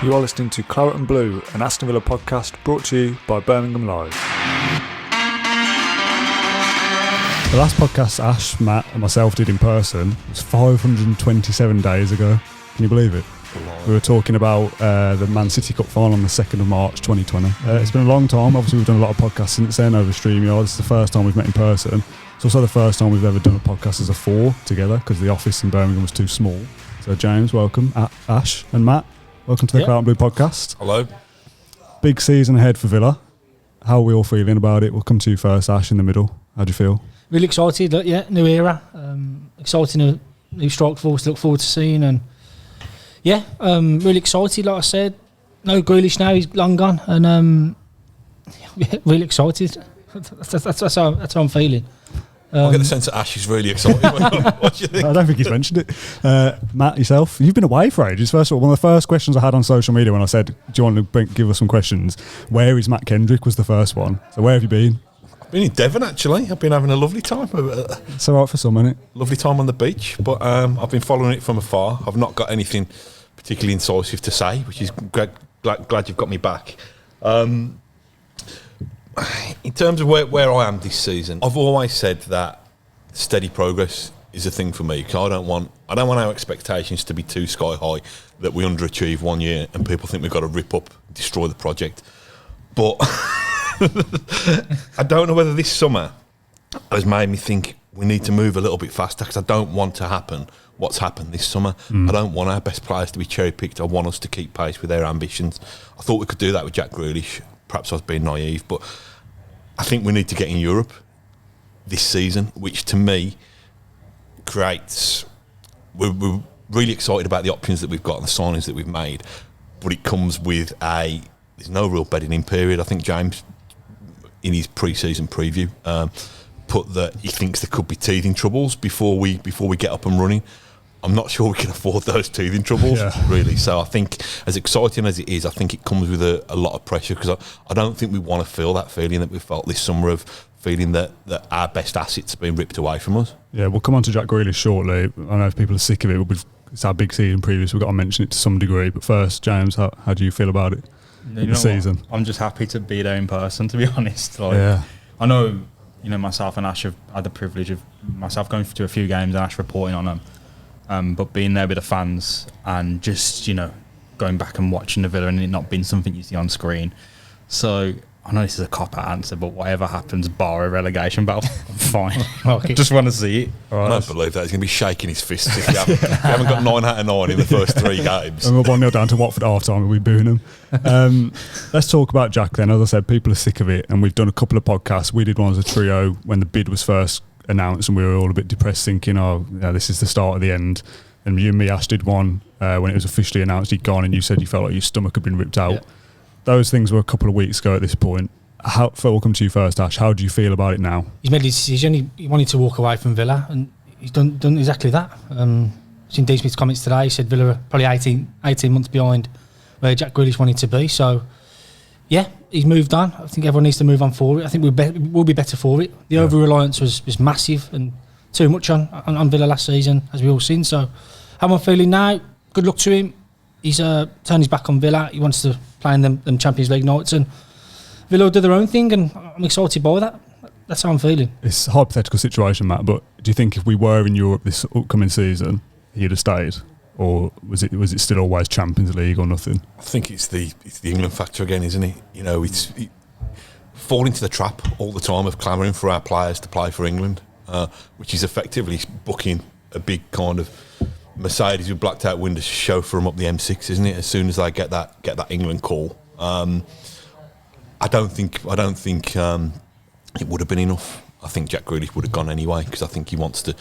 You are listening to Claret and Blue, an Aston Villa podcast brought to you by Birmingham Live. The last podcast Ash, Matt and myself did in person was 527 days ago. Can you believe it? We were talking about the Man City Cup final on the 2nd of March 2020. It's been a long time. Obviously we've done a lot of podcasts since then over StreamYard. It's the first time we've met in person. It's also the first time we've ever done a podcast as a four together because the office in Birmingham was too small. So James, welcome. Ash and Matt, welcome to the Claret and Blue podcast. Hello. Big season ahead for Villa. How are we all feeling about it? We'll come to you first, Ash, in the middle. How do you feel? Really excited, new era. Exciting, a new strike force to look forward to seeing. And really excited, like I said. No Grealish now, he's long gone. And really excited. That's how I'm feeling. I get the sense that Ash is really excited. What do you think? I don't think he's mentioned it. Matt, yourself, you've been away for ages. First of all, one of the first questions I had on social media when I said, do you want to give us some questions? Where is Matt Kendrick was the first one. So where have you been? I've been in Devon, actually. I've been having a lovely time. It's all right for some, isn't it? Lovely time on the beach. But I've been following it from afar. I've not got anything particularly incisive to say, which is glad you've got me back. In terms of where I am this season, I've always said that steady progress is a thing for me. Because I don't want our expectations to be too sky high that we underachieve 1 year and people think we've got to rip up, destroy the project. But I don't know whether this summer has made me think we need to move a little bit faster because I don't want to happen what's happened this summer. I don't want our best players to be cherry-picked. I want us to keep pace with their ambitions. I thought we could do that with Jack Grealish. Perhaps I was being naive, but I think we need to get in Europe this season, which to me creates... We're really excited about the options that we've got and the signings that we've made, but it comes with there's no real bedding in period. I think James, in his pre-season preview, put that he thinks there could be teething troubles before we get up and running. I'm not sure we can afford those teething troubles, really. So I think, as exciting as it is, I think it comes with a lot of pressure because I don't think we want to feel that feeling that we felt this summer of feeling that our best assets are being ripped away from us. Yeah, we'll come on to Jack Grealish shortly. I know if people are sick of it, but it's our big season preview, so we've got to mention it to some degree. But first, James, how do you feel about it? The season? What? I'm just happy to be there in person, to be honest. I know, myself and Ash have had the privilege of myself going to a few games and Ash reporting on them. But being there with the fans and just, going back and watching the Villa and it not being something you see on screen. So I know this is a cop-out answer, but whatever happens, bar a relegation battle, I'm fine. I just want to see it. Right. I don't believe that. He's going to be shaking his fists if you haven't got 9 out of 9 in the first 3 games. And we're 1-0 down to Watford at half-time and we're booing them. Let's talk about Jack then. As I said, people are sick of it and we've done a couple of podcasts. We did one as a trio when the bid was first announced and we were all a bit depressed thinking, this is the start of the end. And you and me, Ash, did one when it was officially announced he'd gone and you said you felt like your stomach had been ripped out. Yeah. Those things were a couple of weeks ago at this point. We'll come to you first, Ash. How do you feel about it now? He's made his decision. He wanted to walk away from Villa and he's done exactly that. Seen Dean Smith's comments today. He said Villa are probably 18 months behind where Jack Grealish wanted to be. So, he's moved on. I think everyone needs to move on for it. I think we'll be better for it. The over-reliance was massive and too much on Villa last season, as we've all seen. So, how am I feeling now? Good luck to him. He's turned his back on Villa. He wants to play in them Champions League nights, and Villa will do their own thing, and I'm excited by that. That's how I'm feeling. It's a hypothetical situation, Matt, but do you think if we were in Europe this upcoming season, he'd have stayed? Or was it still always Champions League or nothing? I think it's the England factor again, isn't it? It's fall into the trap all the time of clamouring for our players to play for England, which is effectively booking a big kind of Mercedes with blacked out windows to chauffeur them up the M6, isn't it? As soon as they get that England call, I don't think it would have been enough. I think Jack Grealish would have gone anyway because I think he wants to.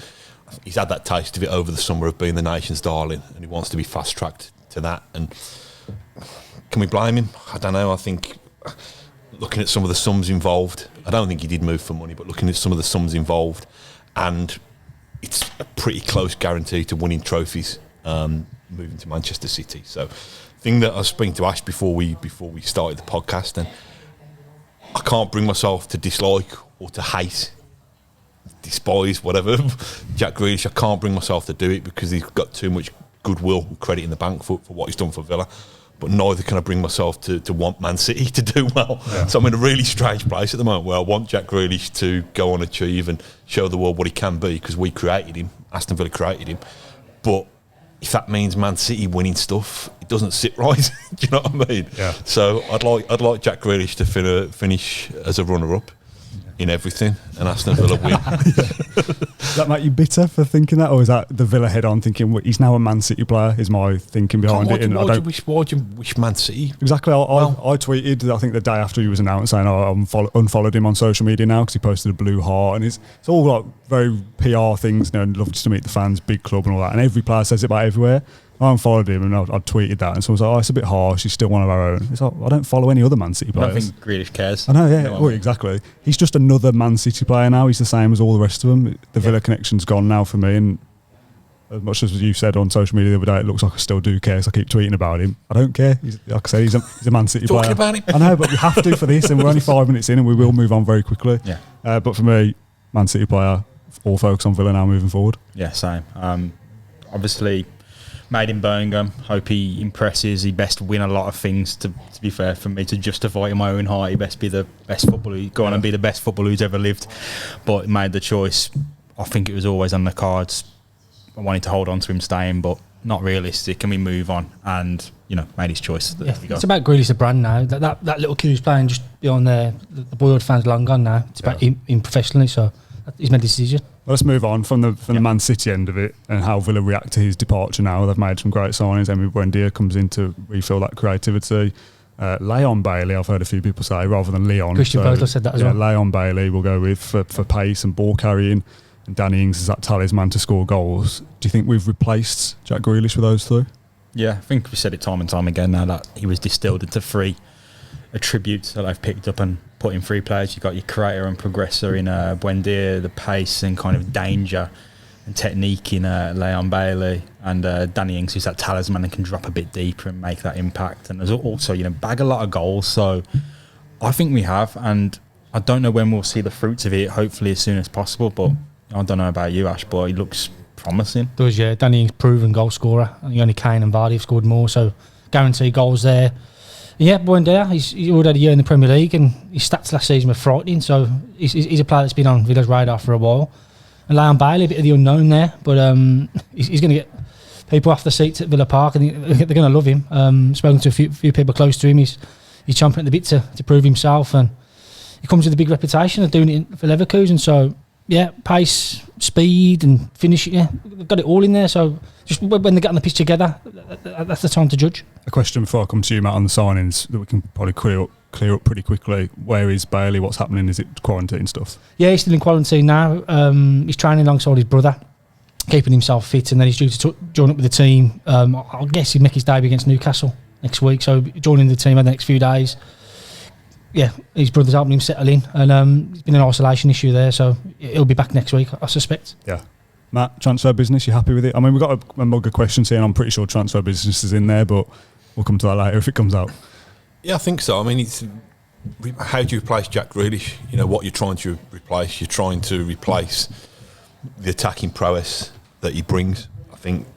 He's had that taste of it over the summer of being the nation's darling, and he wants to be fast tracked to that. And can we blame him? I don't know. I think looking at some of the sums involved, I don't think he did move for money, but looking at some of the sums involved, and it's a pretty close guarantee to winning trophies moving to Manchester City. So, thing that I was speaking to Ash before we started the podcast, and I can't bring myself to dislike or to hate, despise, whatever, Jack Grealish. I can't bring myself to do it because he's got too much goodwill and credit in the bank for what he's done for Villa. but neither can I bring myself to want Man City to do well. Yeah. So I'm in a really strange place at the moment where I want Jack Grealish to go on, achieve and show the world what he can be, because we created him, Aston Villa created him. But if that means Man City winning stuff, it doesn't sit right. Do you know what I mean? Yeah. So I'd like Jack Grealish to finish as a runner-up in everything, and Aston Villa win. Does that make you bitter for thinking that, or is that the Villa head on thinking he's now a Man City player? Is my thinking behind it? Why do you wish Man City? Exactly. I tweeted, I think the day after he was announced, saying I unfollowed him on social media now because he posted a blue heart, and it's all like very PR things, and love just to meet the fans, big club and all that. And every player says it about everywhere. I unfollowed him and I tweeted that, and someone was like, it's a bit harsh, he's still one of our own. It's like, I don't follow any other Man City players. I don't think Grealish cares. I know, yeah, well, exactly. He's just another Man City player now. He's the same as all the rest of them. The Villa connection's gone now for me, and as much as you said on social media the other day, it looks like I still do care, so I keep tweeting about him. I don't care. Like I say, he's a Man City player. Talking about him. I know, but we have to for this, and we're only 5 minutes in, and we will move on very quickly. Yeah. But for me, Man City player, all focus on Villa now moving forward. Yeah, same. Obviously, made in Birmingham. Hope he impresses. He best win a lot of things. To be fair, for me to justify in my own heart, he best be the best footballer. Go on and be the best footballer who's ever lived. But he made the choice. I think it was always on the cards. I wanted to hold on to him staying, but not realistic. Can we move on? And made his choice. It's about Grealish, the brand now. That little kid who's playing just beyond there. The boyhood fans long gone now. It's about him professionally. So he's made a decision. Let's move on from the Man City end of it and how Villa react to his departure now. They've made some great signings. Emi Buendia comes in to refill that creativity. Leon Bailey, I've heard a few people say, rather than Leon. Christian Bale said that as well. Leon Bailey we'll go with for pace and ball carrying. And Danny Ings is that talisman to score goals. Do you think we've replaced Jack Grealish with those two? Yeah, I think we said it time and time again now that he was distilled into 3 attributes that I've picked up and put in 3 players. You've got your creator and progressor in Buendia, the pace and kind of danger and technique in Leon Bailey, and Danny Ings, who's that talisman and can drop a bit deeper and make that impact. And there's also, bag a lot of goals. So I think we have, and I don't know when we'll see the fruits of it, hopefully as soon as possible, but I don't know about you, Ash, but he looks promising. Does, yeah. Danny Ings, proven goal scorer. Only Kane and Vardy have scored more, so guaranteed goals there. Yeah, Buendia, he's already had a year in the Premier League, and his stats last season were frightening, so he's a player that's been on Villa's radar for a while. And Leon Bailey, a bit of the unknown there, but he's going to get people off the seats at Villa Park, and they're going to love him. Spoken to a few people close to him. He's chomping at the bit to prove himself, and he comes with a big reputation of doing it for Leverkusen, so yeah, pace, speed and finishing, they've got it all in there, so just when they get on the pitch together, that's the time to judge. A question before I come to you, Matt, on the signings that we can probably clear up pretty quickly. Where is Bailey? What's happening? Is it quarantine stuff? Yeah, he's still in quarantine now. He's training alongside his brother, keeping himself fit, and then he's due to join up with the team. I guess he'd make his debut against Newcastle next week, so joining the team over the next few days. Yeah, his brother's helping him settle in, and he's been an isolation issue there, so he'll be back next week, I suspect. Yeah. Matt, transfer business, you happy with it? I mean, we've got a mug of questions here, and I'm pretty sure transfer business is in there, but we'll come to that later if it comes out. Yeah, I think so. I mean, it's how do you replace Jack Grealish? What you're trying to replace. You're trying to replace the attacking prowess that he brings. I think,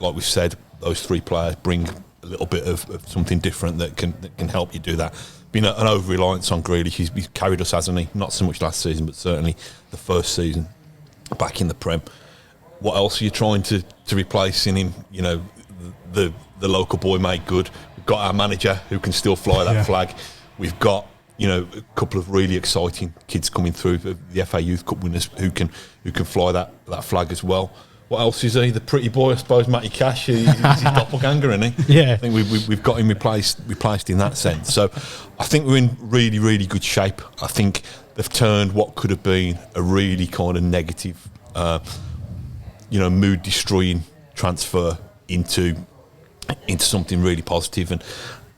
like we've said, those 3 players bring a little bit of something different that can help you do that. Been an over-reliance on Grealish. He's carried us, hasn't he? Not so much last season, but certainly the first season back in the Prem. What else are you trying to replace in him? The local boy made good. We've got our manager who can still fly that flag. We've got a couple of really exciting kids coming through, the FA Youth Cup winners who can fly that flag as well. What else is he? The pretty boy, I suppose, Matty Cash. He's his doppelganger, isn't he? Yeah. I think we've got him replaced in that sense. So I think we're in really, really good shape. I think they've turned what could have been a really kind of negative, mood-destroying transfer into something really positive. And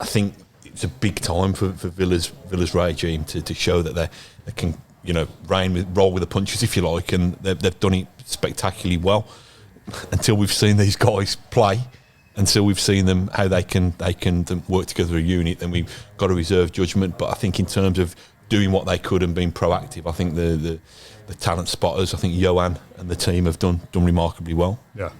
I think it's a big time for Villa's regime to show that they can, roll with the punches, if you like, and they've done it spectacularly well. Until we've seen these guys play, until we've seen them how they can work together as a unit, then we've got to reserve judgment. But I think in terms of doing what they could and being proactive. I think the talent spotters, I think Johan and the team have done remarkably well. Yeah.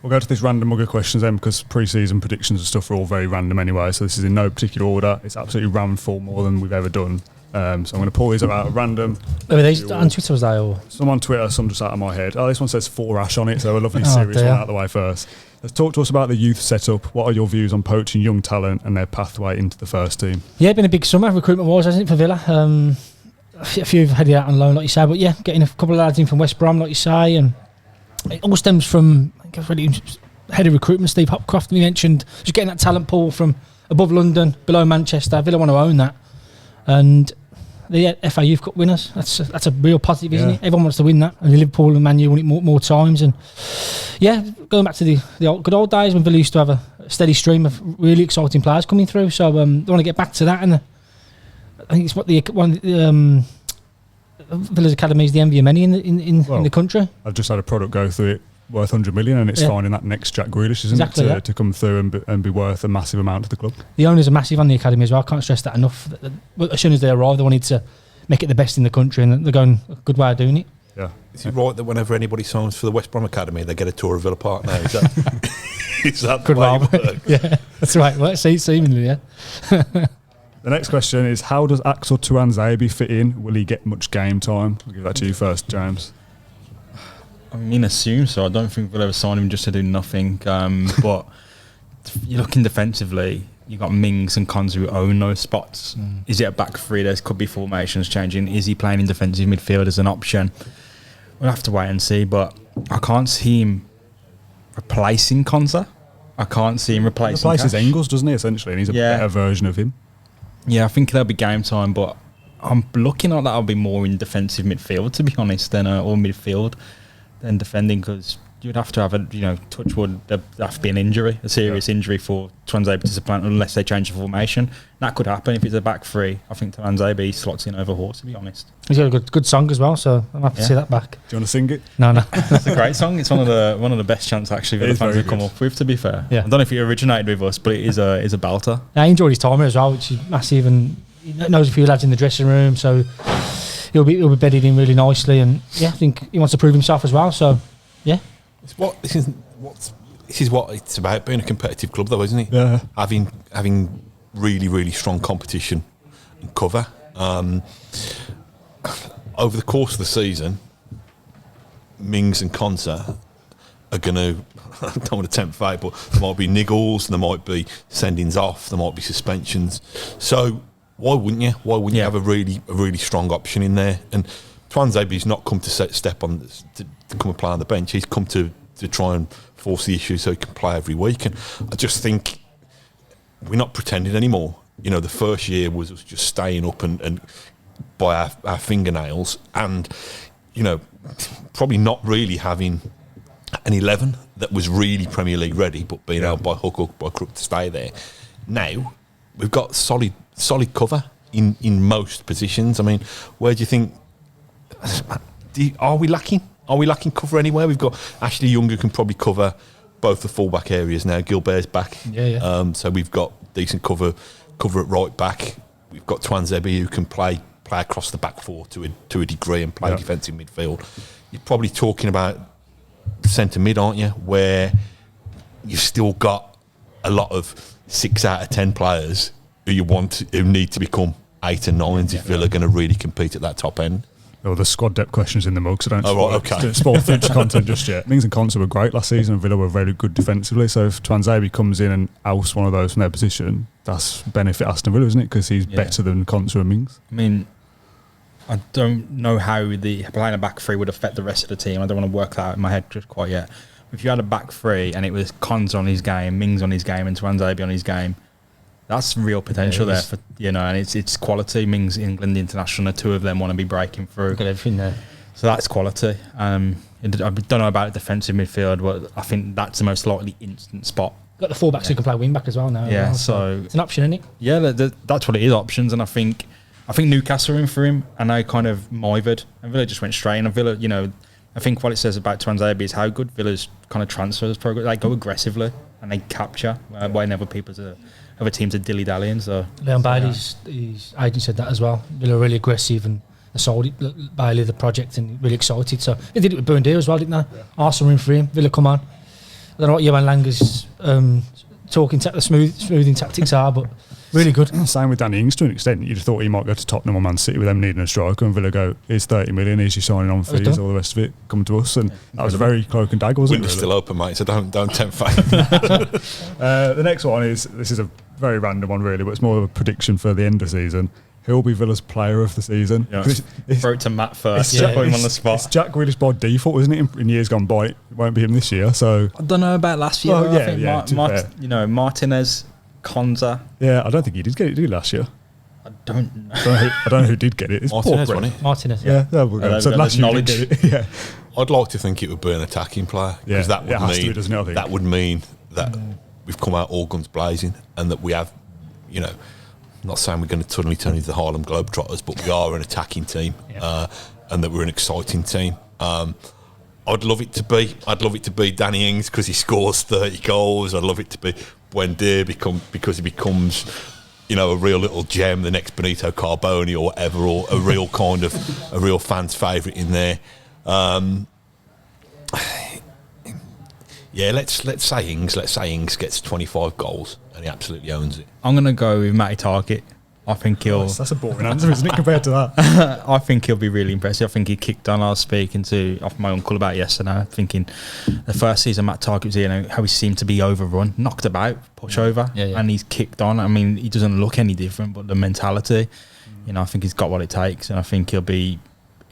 We'll go to this random mugger questions then, because pre-season predictions and stuff are all very random anyway, so this is in no particular order. It's absolutely rammed full, more than we've ever done. So I'm going to pull these out at random. Were these on Twitter, was they? Or? Some on Twitter, some just out of my head. Oh, this one says 4 Ash on it, so a lovely serious one out of the way first. Let's talk to us about the youth setup. What are your views on poaching young talent and their pathway into the first team? Yeah, been a big summer recruitment-wise, hasn't it, for Villa? A few have headed out on loan, like you say, but yeah, getting a couple of lads in from West Brom, like you say, and it all stems from, I think, really head of recruitment, Steve Hopcroft, we mentioned, just getting that talent pool from above London, below Manchester. Villa want to own that, and the FA Youth Cup winners, that's a real positive, isn't it? Everyone wants to win that, and Liverpool and Man U won it more times. And yeah, going back to the good old days when Villa used to have a steady stream of really exciting players coming through. So they want to get back to that, and I think it's what Villa's academy is the envy of many in the country. I've just had a product go through it worth 100 million, and it's finding that next Jack Grealish, isn't it, to come through and be worth a massive amount to the club. The owners are massive on the academy as well. I can't stress that enough. As soon as they arrive, they wanted to make it the best in the country, and they're going a good way of doing it. Yeah. Is it right that whenever anybody signs for the West Brom Academy, they get a tour of Villa Park now? Is that good the way it works? Yeah, that's right. Well, seemingly, yeah. The next question is, how does Axel Tuanzebe fit in? Will he get much game time? I'll give that to you first, James. I mean, assume so. I don't think we'll ever sign him just to do nothing. But you're looking defensively, you've got Mings and Konza who own those spots. Is it a back three? There could be formations changing. Is he playing in defensive midfield as an option? We'll have to wait and see, but I can't see him replacing Konza. I can't see him replacing replaces Engels, doesn't he, essentially? And he's a better version of him. Yeah, I think there'll be game time, but I'm looking like that'll be more in defensive midfield, to be honest, than or midfield than defending, because you'd have to have touch wood, there'd have to be an injury, a serious injury for Tuanzebe to supplant, unless they change the formation. That could happen if it's a back three. I think Tuanzebe slots in over Horse, to be honest. He's got a good song as well, so I'll have to see that back. Do you want to sing it? No. It's a great song. It's one of the best chants actually that the fans have come up with, to be fair. Yeah. I don't know if it originated with us, but it is a belter. Yeah, I enjoyed his time here as well, which is massive, and he knows a few lads in the dressing room, so he'll be bedded in really nicely, and yeah, I think he wants to prove himself as well, so yeah. This is what it's about, being a competitive club, though, isn't it? Yeah. Having really, really strong competition and cover. Over the course of the season, Mings and Konza are going to, I don't want to tempt fate, but there might be niggles, there might be sendings off, there might be suspensions. So why wouldn't you? Why wouldn't you have a really strong option in there? And Tuanzebe's not come to step on to come and play on the bench. He's come to try and force the issue so he can play every week. And I just think we're not pretending anymore. The first year was us just staying up and by our fingernails, and probably not really having an 11 that was really Premier League ready, but being able by hook or by crook to stay there. Now we've got solid cover in most positions. I mean, where do you think? Are we lacking? Are we lacking cover anywhere? We've got Ashley Young, who can probably cover both the full-back areas now. Gilbert's back. So we've got decent cover at right back. We've got Tuanzebe, who can play across the back four to a degree and play defensive midfield. You're probably talking about centre mid, aren't you? Where you've still got a lot of 6 out of 10 players who need to become 8 and 9s if Villa are going to really compete at that top end. Oh, the squad depth questions in the mug, so don't spoil future content just yet. Mings and Konza were great last season, and Villa were very good defensively. So if Tuanzebe comes in and outs one of those from their position, that's benefit Aston Villa, isn't it? Because he's better than Konza and Mings. I mean, I don't know how the playing a back three would affect the rest of the team. I don't want to work that out in my head just quite yet. If you had a back three and it was Konza on his game, Mings on his game, and Tuanzebe on his game, that's real potential there for and it's quality. Mings, England international, the two of them want to be breaking through. Got everything there. So that's quality. I don't know about defensive midfield, but I think that's the most likely instant spot. Got the fullbacks who can play wing back as well now. Yeah, so it's an option, isn't it? Yeah, that's what it is, options. And I think Newcastle are in for him, and they kind of mithered, and Villa just went straight. And Villa, I think what it says about Tuanzebe is how good Villa's kind of transfers program. They go aggressively and they capture whenever people are other teams are dilly-dallying. So Leon Bailey's his agent said that as well. Villa are really aggressive and they sold it, Bailey the project, and really excited. So they did it with Buendia as well, didn't they? Yeah. Arsenal were in for him. Villa come on. I don't know what Johan Langer's smoothing tactics are, but really good. Same with Danny Ings to an extent. You'd have thought he might go to Tottenham or Man City with them needing a striker, and Villa go, here's 30 million, here's your signing on fees, all the rest of it coming to us. And that was a very cloak and dagger, wasn't it? Window's still open, mate, so don't tempt fate. The next one this is a very random one really, but it's more of a prediction for the end of the season. Who'll be Villa's player of the season? Yeah. Throw it to Matt first. Put him on the spot. It's Jack Grealish by default, isn't it? In years gone by, it won't be him this year. So I don't know about last year. Well, I think Martinez, Konza. Yeah, I don't think he did get it, did he, last year? I don't know. I don't know who did get it. It's Martinez, wasn't it? Martinez, yeah. There we go. So last year he did get it. Yeah. I'd like to think it would be an attacking player, because that would mean that we've come out all guns blazing, and that we have, I'm not saying we're going to suddenly turn into the Harlem Globetrotters, but we are an attacking team, and that we're an exciting team. I'd love it to be Danny Ings because he scores 30 goals. I'd love it to be Buendia because he becomes, a real little gem, the next Benito Carboni or whatever, or a real a real fan's favourite in there. Let's say Ings. Let's say Ings gets 25 goals and he absolutely owns it. I'm going to go with Matty Targett. I think he'll... That's a boring answer, isn't it, compared to that? I think he'll be really impressive. I think he kicked on. I was speaking to my uncle about it yesterday, thinking the first season Matt Targett was here, how he seemed to be overrun, knocked about, push over, and he's kicked on. I mean, he doesn't look any different, but the mentality, I think he's got what it takes, and I think he'll be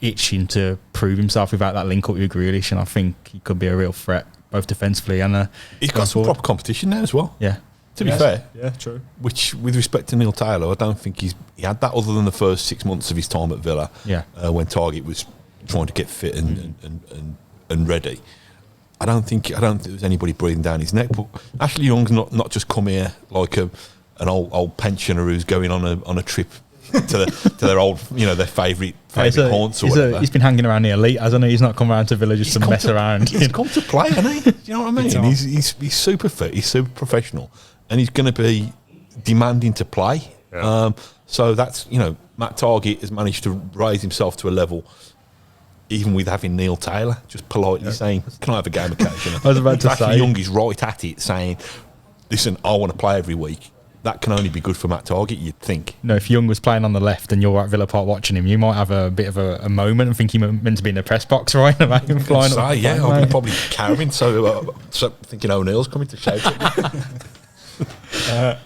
itching to prove himself without that link up with Grealish, and I think he could be a real threat, both defensively and... he's got some proper competition now as well. Yeah. To be fair, yeah, true. Which, with respect to Neil Taylor, I don't think he had that other than the first 6 months of his time at Villa. Yeah. When Targett was trying to get fit and ready. I don't think there was anybody breathing down his neck. But Ashley Young's not just come here like an old pensioner who's going on a trip to their old, their favourite haunts or whatever. He's been hanging around the elite, hasn't he? He's not come around to Villa just to mess around. He's come to play, hasn't he? Do you know what I mean? He's super fit. He's super professional. And he's going to be demanding to play. Yeah. So that's, Matt Targett has managed to raise himself to a level, even with having Neil Taylor, just politely saying, can I have a game occasionally? I was about to say. Young is right at it, saying, listen, I want to play every week. That can only be good for Matt Targett, you'd think. No, if Young was playing on the left and you're at Villa Park watching him, you might have a bit of a moment and think he meant to be in the press box, right? About him flying up. Yeah, I'm probably carrying, so thinking O'Neill's coming to shout at me.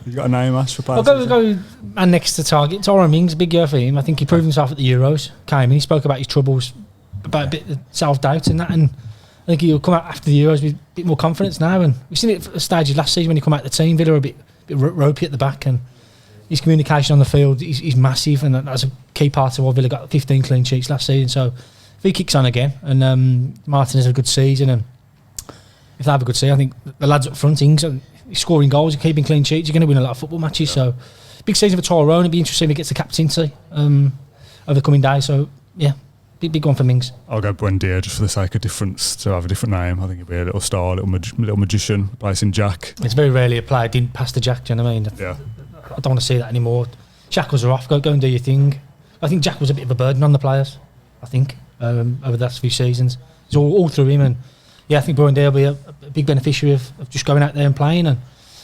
You got a name, Ash, for players? I'll go and next to Target. Tyrone Mings, big year for him. I think he proved himself at the Euros. Came in, he spoke about his troubles, about a bit of self-doubt and that, and I think he'll come out after the Euros with a bit more confidence now. And we've seen it at stages last season when he come out the team. Villa were a bit ropey at the back, and his communication on the field is massive, and that's a key part of why Villa got 15 clean sheets last season. So if he kicks on again, and Martin has a good season, and if they have a good season, I think the lads up front, Ings, he's scoring goals and keeping clean sheets, you're going to win a lot of football matches. So big season for Tyrone. It'd be interesting if he gets the captaincy over the coming days. So yeah, big one for Mings. I'll go Buendia just for the sake of difference, to have a different name. I think he'll be a little star, little magician, replacing Jack. It's very rarely a player didn't pass to Jack, do you know what I mean? Yeah. I don't want to see that anymore. Shackles are off, go and do your thing. I think Jack was a bit of a burden on the players, I think, over the last few seasons. It's all through him, and yeah, I think Buendia will be a big beneficiary of just going out there and playing. And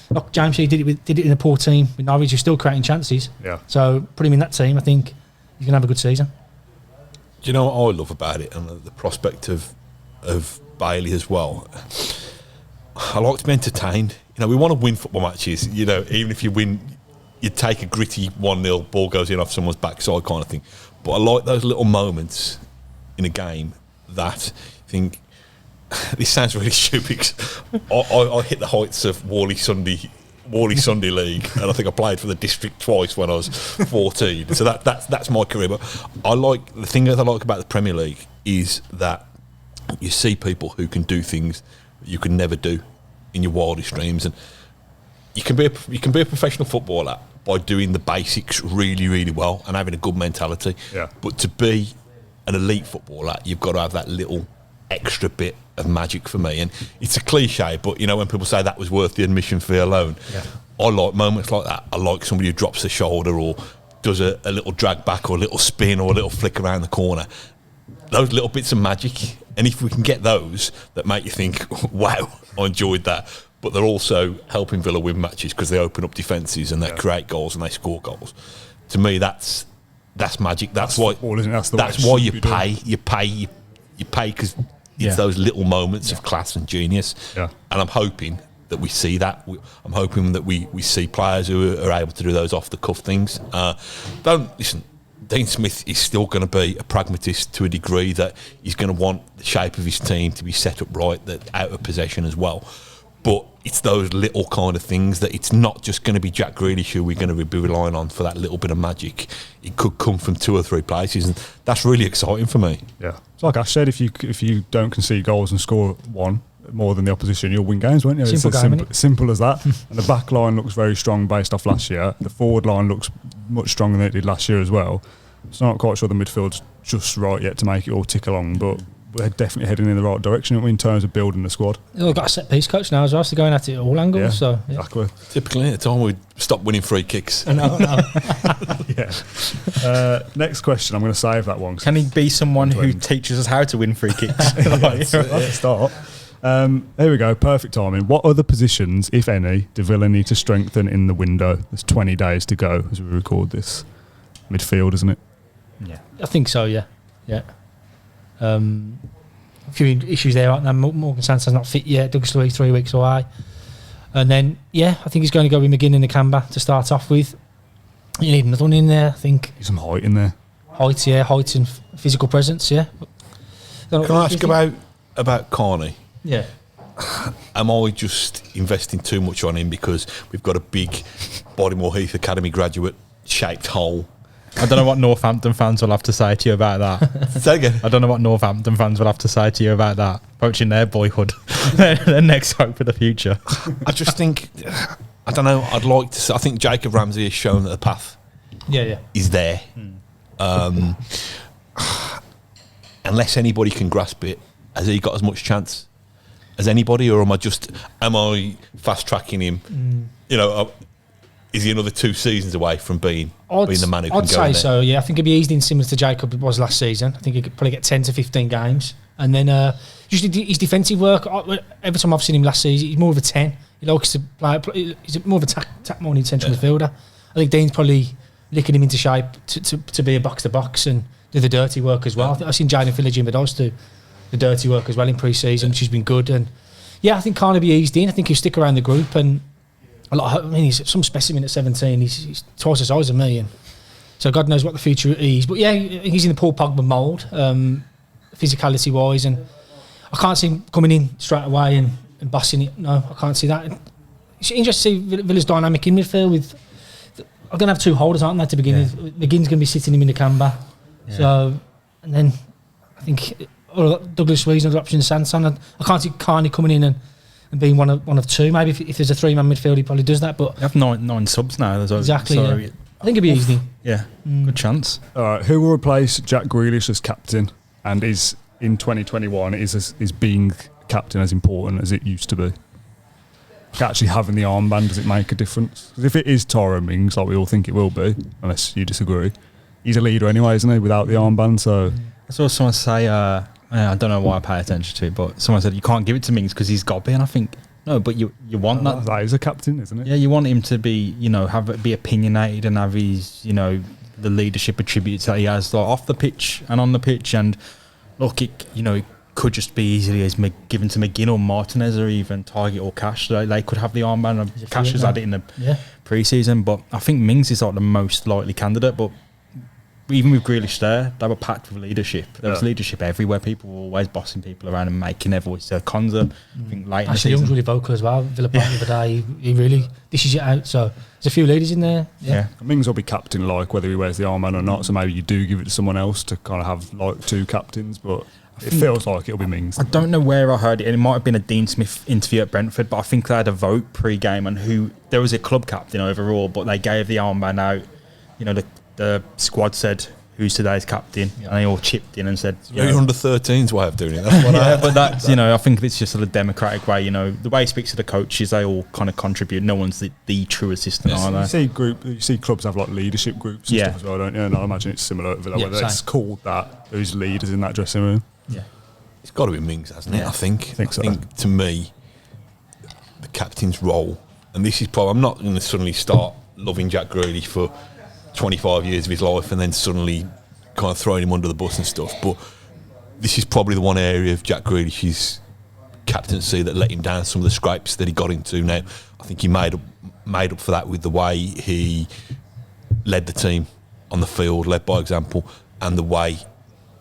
look, James, he did it in a poor team with Norwich, who's still creating chances. Yeah. So put him in that team, I think he's going to have a good season. Do you know what I love about it, and the prospect of Bailey as well? I like to be entertained. We want to win football matches. Even if you win, you take a gritty 1-0, ball goes in off someone's backside kind of thing. But I like those little moments in a game that I think, this sounds really stupid, 'cause I hit the heights of Worley Sunday League, and I think I played for the district twice when I was 14. So that's my career. But the thing that I like about the Premier League is that you see people who can do things that you could never do in your wildest dreams, and you can be a professional footballer by doing the basics really, really well and having a good mentality. Yeah. But to be an elite footballer, you've got to have that little extra bit of magic for me. And it's a cliche, but when people say that was worth the admission fee alone, I like moments like that. I like somebody who drops the shoulder or does a little drag back or a little spin or a little flick around the corner. Those little bits of magic. And if we can get those that make you think, wow, I enjoyed that. But they're also helping Villa win matches because they open up defences and they create goals and they score goals. To me, that's magic. That's why. That's why you pay. You pay because it's those little moments of class and genius. Yeah. And I'm hoping that we see that. I'm hoping that we see players who are able to do those off the cuff things. Don't listen. Dean Smith is still going to be a pragmatist to a degree that he's going to want the shape of his team to be set up right, that out of possession as well. But it's those little kind of things that it's not just going to be Jack Grealish who we're going to be relying on for that little bit of magic. It could come from 2 or 3 places, and that's really exciting for me. Yeah, it's like I said, if you don't concede goals and score one more than the opposition, you'll win games, won't you? Simple as that. And the back line looks very strong based off last year. The forward line looks much stronger than it did last year as well. So I'm not quite sure the midfield's just right yet to make it all tick along, but we're definitely heading in the right direction, aren't we, in terms of building the squad. We've got a set piece coach now as well, so going at it at all angles. Yeah, so exactly. Typically, at the time we stop winning free kicks. I know. Yeah. Next question, I'm going to save that one. Can he be someone who teaches us how to win free kicks? That's a start. Here we go, perfect timing. What other positions, if any, do Villa need to strengthen in the window? There's 20 days to go as we record this. Midfield, isn't it? Yeah, I think so. Yeah. A few issues there, aren't there? Morgan Santa's not fit yet. Douglas Luiz 3 weeks away, and then I think he's going to go with McGinn and Nakamba to start off with. You need another one in there, I think. Some height in there. Height and physical presence. Yeah. Can I ask about Carney? Yeah. Am I just investing too much on him because we've got a big Bodymore Heath Academy graduate shaped hole? I don't know what Northampton fans will have to say to you about that. Say again. I don't know what Northampton fans will have to say to you about that. Poaching their boyhood, their next hope for the future. I just think, I don't know. I'd like to say, I think Jacob Ramsey has shown that the path is there. Unless anybody can grasp it, has he got as much chance as anybody, or am I fast tracking him? Is he another 2 seasons away from being the man who can go in there? I'd say so, yeah. I think he'd be eased in similar to Jacob was last season. I think he could probably get 10 to 15 games. And then usually his defensive work, every time I've seen him last season, he's more of a 10. He likes to play, he's more of a tack more in central midfielder. I think Dean's probably licking him into shape to be a box-to-box and do the dirty work as well. I've seen Jaden Phillips and Bedos do the dirty work as well in pre-season, which has been good. And I think Carney be eased in. I think he'll stick around the group, and he's some specimen at 17. He's twice the size of me, and so God knows what the future is. But he's in the Paul Pogba mould, physicality wise, and I can't see him coming in straight away and bossing it. No, I can't see that. It's interesting to see Villa's dynamic in midfield. I'm going to have 2 holders, aren't they, to begin with? McGinn's going to be sitting him in the Nakamba. Yeah. So, and then I think Douglas Luiz, another option, Sanson. I can't see Carney coming in and being one of 2. Maybe if there's a 3-man midfield, he probably does that. But you have nine subs now. Exactly. So I think it'd be easy. Yeah, good chance. All right, who will replace Jack Grealish as captain, and is in 2021 is being captain as important as it used to be? Actually having the armband, does it make a difference? Because if it is Tyrone Mings, like we all think it will be, unless you disagree, he's a leader anyway, isn't he, without the armband? So I saw someone say, I don't know why I pay attention to it, but someone said you can't give it to Mings because he's got to be, and I think no, but you want that. That is a captain, isn't it? Yeah, you want him to be, be opinionated and have his, the leadership attributes that he has, like off the pitch and on the pitch. And look, it could just be easily as given to McGinn or Martinez or even Target or Cash. They could have the armband. Cash has had it in the pre-season, but I think Mings is like the most likely candidate. But even with Grealish there, they were packed with leadership. There was leadership everywhere. People were always bossing people around and making their voice heard. Konza, I think, late in the season. Young's really vocal as well. Villa Park the other day, he really dishes it out. So there's a few leaders in there. Yeah. Mings will be captain, like whether he wears the armband or not. So maybe you do give it to someone else to kind of have like 2 captains, but it feels like it'll be Mings. I don't know where I heard it, and it might have been a Dean Smith interview at Brentford, but I think they had a vote pre-game on who. There was a club captain overall, but they gave the armband out. The squad said who's today's captain, and they all chipped in and said, Your under 13's way of doing it. That's what but that's, I think it's just a democratic way. The way he speaks to the coaches, they all kind of contribute. No one's the true assistant, are they? You see clubs have like leadership groups and stuff as well, don't you? And I imagine it's similar over there, whether it's called that, who's leaders in that dressing room. Yeah. It's got to be Mings, hasn't it? Yeah. I think so. To me, the captain's role, and this is probably, I'm not going to suddenly start loving Jack Grealish for 25 years of his life and then suddenly kind of throwing him under the bus and stuff, but this is probably the one area of Jack Grealish's captaincy that let him down some of the scrapes that he got into. Now, I think he made up for that with the way he led the team on the field, led by example, and the way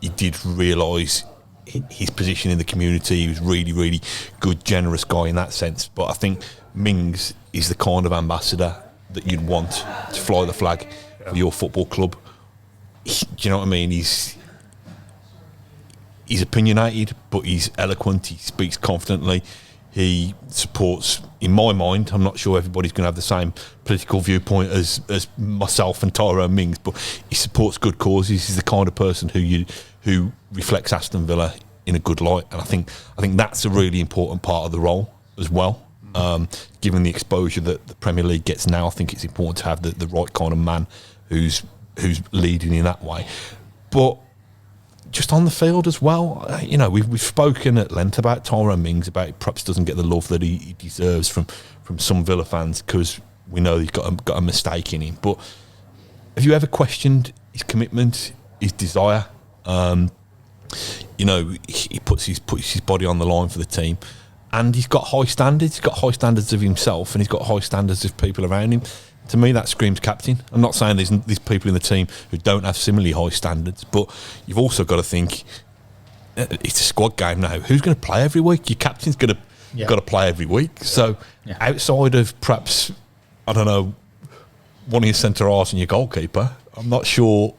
he did realise his position in the community. He was really, really good, generous guy in that sense. But I think Mings is the kind of ambassador that you'd want to fly the flag for your football club. Do you know what I mean? He's opinionated, but he's eloquent. He speaks confidently. He supports, in my mind, I'm not sure everybody's going to have the same political viewpoint as myself and Tyrone Mings, but he supports good causes. He's the kind of person who reflects Aston Villa in a good light, and I think that's a really important part of the role as well. Given the exposure that the Premier League gets now, I think it's important to have the right kind of man who's leading in that way. But just on the field as well, we've spoken at length about Tyrone Mings, about he perhaps doesn't get the love that he deserves from some Villa fans because we know he's got a mistake in him. But have you ever questioned his commitment, his desire? He puts his body on the line for the team, and he's got high standards. He's got high standards of himself, and he's got high standards of people around him. To me, that screams captain. I'm not saying there's people in the team who don't have similarly high standards, but you've also got to think it's a squad game now. Who's going to play every week? Your captain's got to play every week. So outside of perhaps, I don't know, one of your centre halves and your goalkeeper, I'm not sure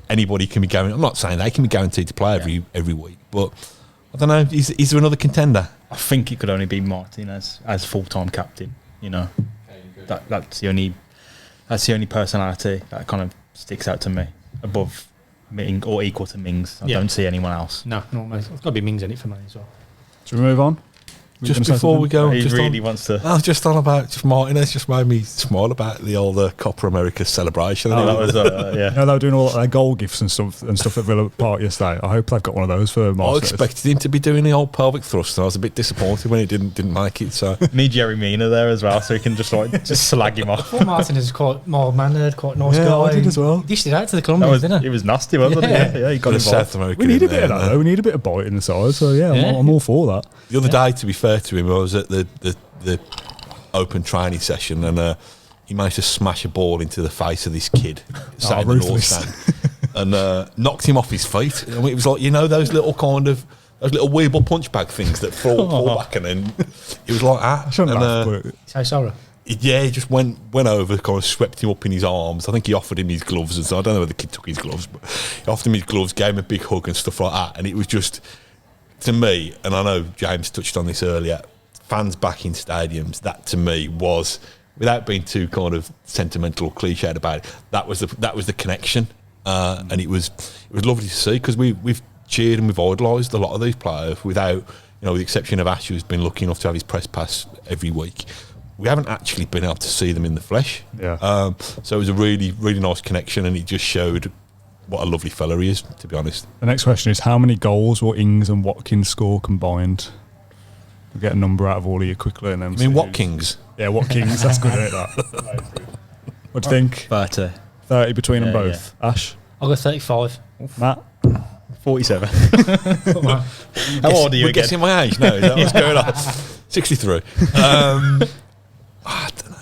anybody can be guaranteed. I'm not saying they can be guaranteed to play every week, but I don't know. Is there another contender? I think it could only be Martin as full-time captain. That's the only personality that kind of sticks out to me above Ming or equal to Mings. I don't see anyone else. No, it's got to be Mings in it for me as well. Should we move on? Just before we go, he really wants to. I was just on about Martinez. Just made me smile about the old Copa America celebration. Oh, that was they were doing all their goal gifts and stuff at Villa Park yesterday. I hope they've got one of those for Martinez. I expected him to be doing the old pelvic thrust, and I was a bit disappointed when he didn't make it. So need Jerry Mina there as well, so he can just slag him off. I thought Martinez was quite mild-mannered, quite nice guy. I did as well. He dished it out to the Colombians, didn't he? He was nasty, wasn't he? Yeah, he got involved. South American. We need a bit of that, though. We need a bit of bite in the side. So I'm all for that. The other day, to be fair to him, I was at the open training session, and he managed to smash a ball into the face of this kid sat in the north stand and knocked him off his feet. I mean, it was like, those little weeble punch bag things that fall back, and then it was like that. Say sorry. He just went over, kind of swept him up in his arms. I think he offered him his gloves, and so I don't know whether the kid took his gloves, but he offered him his gloves, gave him a big hug and stuff like that. And it was just, to me, and I know James touched on this earlier, fans back in stadiums, that to me was, without being too kind of sentimental or cliched about it, that was the connection, and it was lovely to see, because we've cheered and we've idolised a lot of these players without, with the exception of Ash, who's been lucky enough to have his press pass every week. We haven't actually been able to see them in the flesh. Yeah. So it was a really, really nice connection, and it just showed what a lovely fella he is, to be honest. The next question is, how many goals will Ings and Watkins score combined? We'll get a number out of all of you quickly. And then I mean, Watkins? Yeah, Watkins. That's good, isn't that? What do you think? 30 between them both. Yeah. Ash? I'll go 35. Matt? 47. How old are you We're again? guessing my age? No, is that what's going on? 63. I don't know.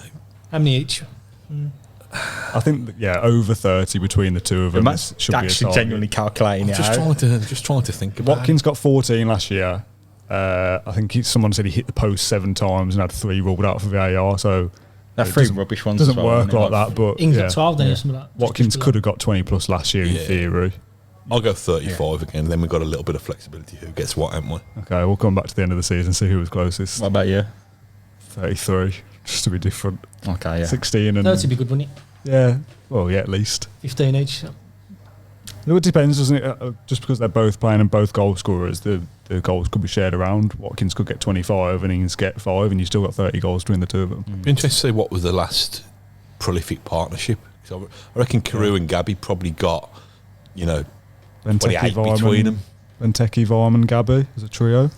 How many each? I think, over 30 between the two of them. Should be actually genuinely calculating it out. Just trying to think about Watkins got 14 last year. I think someone said he hit the post 7 times and had 3 ruled out for VAR. So that 3 rubbish ones doesn't work like that. But Ings got 12 then or something like that. Watkins could have got 20 plus last year in theory. I'll go 35 again. Then we've got a little bit of flexibility. Who gets what, haven't we? Okay, we'll come back to the end of the season and see who was closest. What about you? 33, just to be different. Okay, yeah. 16 and 30 would be good, wouldn't it? Yeah, well, yeah, at least. 15 each. It depends, doesn't it? Just because they're both playing and both goal scorers, the goals could be shared around. Watkins could get 25 and Ings get 5, and you still got 30 goals between the two of them. Be interesting to see what was the last prolific partnership. So I reckon Carew and Gabby probably got, 28 between them. Benteke, Varman, Gabby as a trio,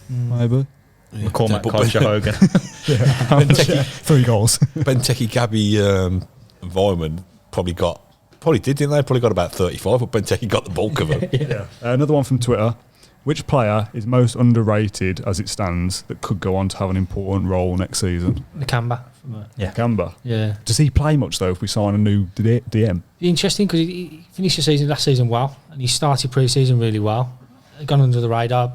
maybe. Yeah. McCormack, Kosher, Hogan. 3 goals. Benteke, Gabby, and Varman probably did, didn't they? Probably got about 35, but Benteke got the bulk of them. Yeah. Another one from Twitter. Which player is most underrated as it stands that could go on to have an important role next season? Nakamba. Nakamba? Yeah. Does he play much, though, if we sign a new DM? Interesting, because he finished the last season well, and he started pre-season really well. Gone under the radar.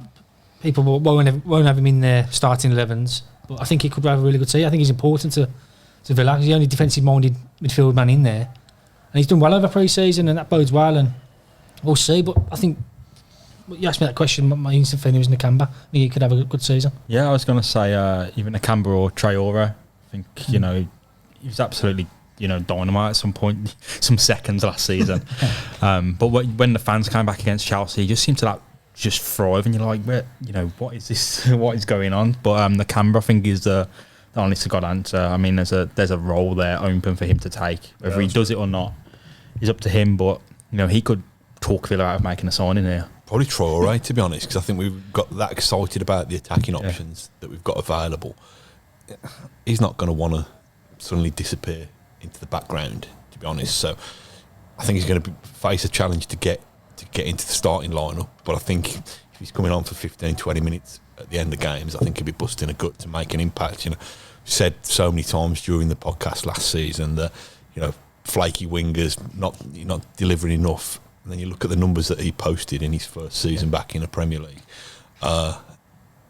People won't have him in their starting 11s, but I think he could have a really good season. I think he's important to Villa. He's the only defensive-minded midfield man in there. And he's done well over pre-season, and that bodes well, and we'll see. But I think, you asked me that question, my instant feeling was Nakamba. I think he could have a good season. Yeah, I was going to say even Nakamba or Traore. I think, he was absolutely, dynamite at some point, some seconds last season. But when the fans came back against Chelsea, he just seemed to just thrive, and you're like, what is this? What is going on? But Nakamba, I think, is the honest to God answer. I mean, there's a role there open for him to take. Whether he does it or not is up to him. But he could talk Villa out of making a signing here. Probably Traore, to be honest, because I think we've got that excited about the attacking options that we've got available. He's not going to want to suddenly disappear into the background, to be honest. So I think he's going to face a challenge to get into the starting lineup. But I think if he's coming on for 15, 20 minutes at the end of games, I think he'll be busting a gut to make an impact. Said so many times during the podcast last season that flaky wingers not delivering enough. And then you look at the numbers that he posted in his first season back in the Premier League,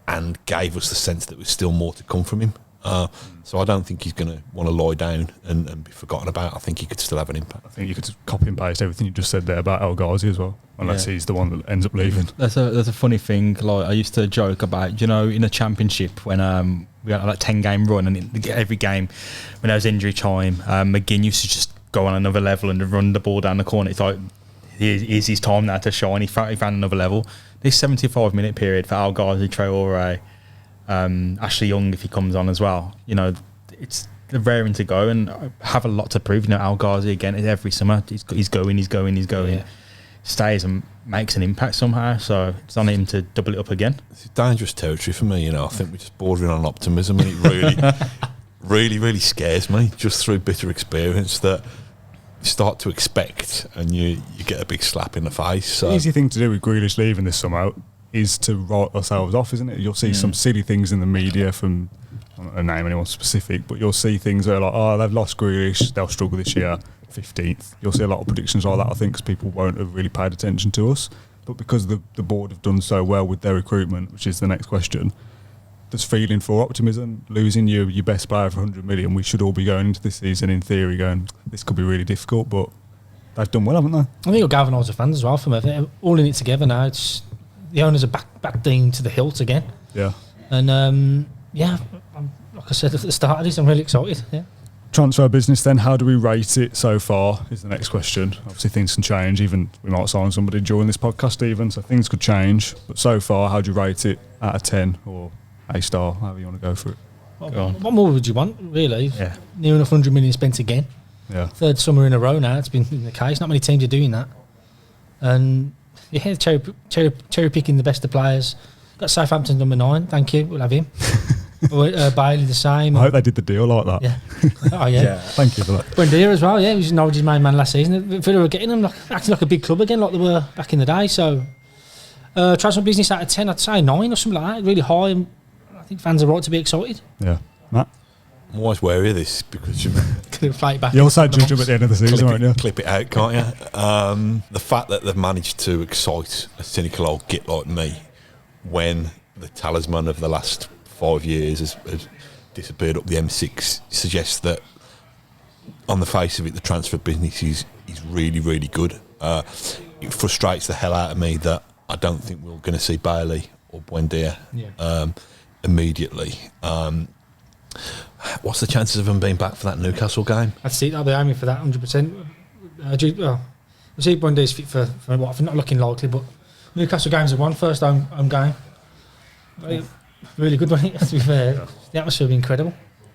and gave us the sense that there was still more to come from him. So I don't think he's going to want to lie down and be forgotten about. I think he could still have an impact. I think you could copy and paste everything you just said there about El Ghazi as well, unless he's the one that ends up leaving. There's a funny thing. Like I used to joke about, in the Championship when we had like 10-game run, and every game when there was injury time, McGinn used to just go on another level and run the ball down the corner. It's like, here's his time now to shine. He found another level. This 75-minute period for El Ghazi, Traore, Ashley Young, if he comes on as well, it's raring to go and have a lot to prove. El Ghazi again every summer. He's going. Yeah. Stays and makes an impact somehow. So it's on him to double it up again. It's dangerous territory for me. I think we're just bordering on optimism, and it really, really, really scares me just through bitter experience that you start to expect, and you get a big slap in the face. So. The easy thing to do with Grealish leaving this summer is to write ourselves off, isn't it? You'll see some silly things in the media from, I don't want to name anyone specific, but you'll see things that are like, they've lost Grealish, they'll struggle this year, 15th. You'll see a lot of predictions like that, I think, because people won't have really paid attention to us. But because the board have done so well with their recruitment, which is the next question, there's feeling for optimism. Losing your best player for 100 million, we should all be going into this season in theory going, this could be really difficult, but they've done well, haven't they? I think it'll galvanise the fans as well for me. They're all in it together now. It's the owners are back Dean to the hilt again. Yeah. And like I said at the start of this, I'm really excited. Yeah. Transfer business then, how do we rate it so far is the next question. Obviously things can change, even we might sign somebody during this podcast even, so things could change. But so far, how do you rate it out of 10 or A star, however you want to go for it? What more would you want, really? Yeah. Near enough 100 million spent again. Yeah. Third summer in a row now, it's been the case. Not many teams are doing that. And cherry picking the best of players. Got Southampton number 9, thank you, we'll have him. Bailey the same. I hope they did the deal like that. Yeah. Oh yeah. Thank you for that. Buendia as well, yeah, he was Norwich's main man last season. Villa were getting them acting like a big club again, like they were back in the day. So transfer business out of 10, I'd say 9 or something like that, really high, and I think fans are right to be excited. Yeah. Matt? I'm always wary of this because you'll say judge them at the end of the season, won't you? Clip it out, can't you? The fact that they've managed to excite a cynical old git like me when the talisman of the last 5 years has disappeared up the M6 suggests that on the face of it the transfer business is really, really good. It frustrates the hell out of me that I don't think we're going to see Bailey or Buendia immediately. What's the chances of them being back for that Newcastle game? I'd see, I'll be aiming for that 100%. We see Bundy's fit for what I think not looking likely, but Newcastle games have won first home game. Really good one. To be fair, the atmosphere will be incredible.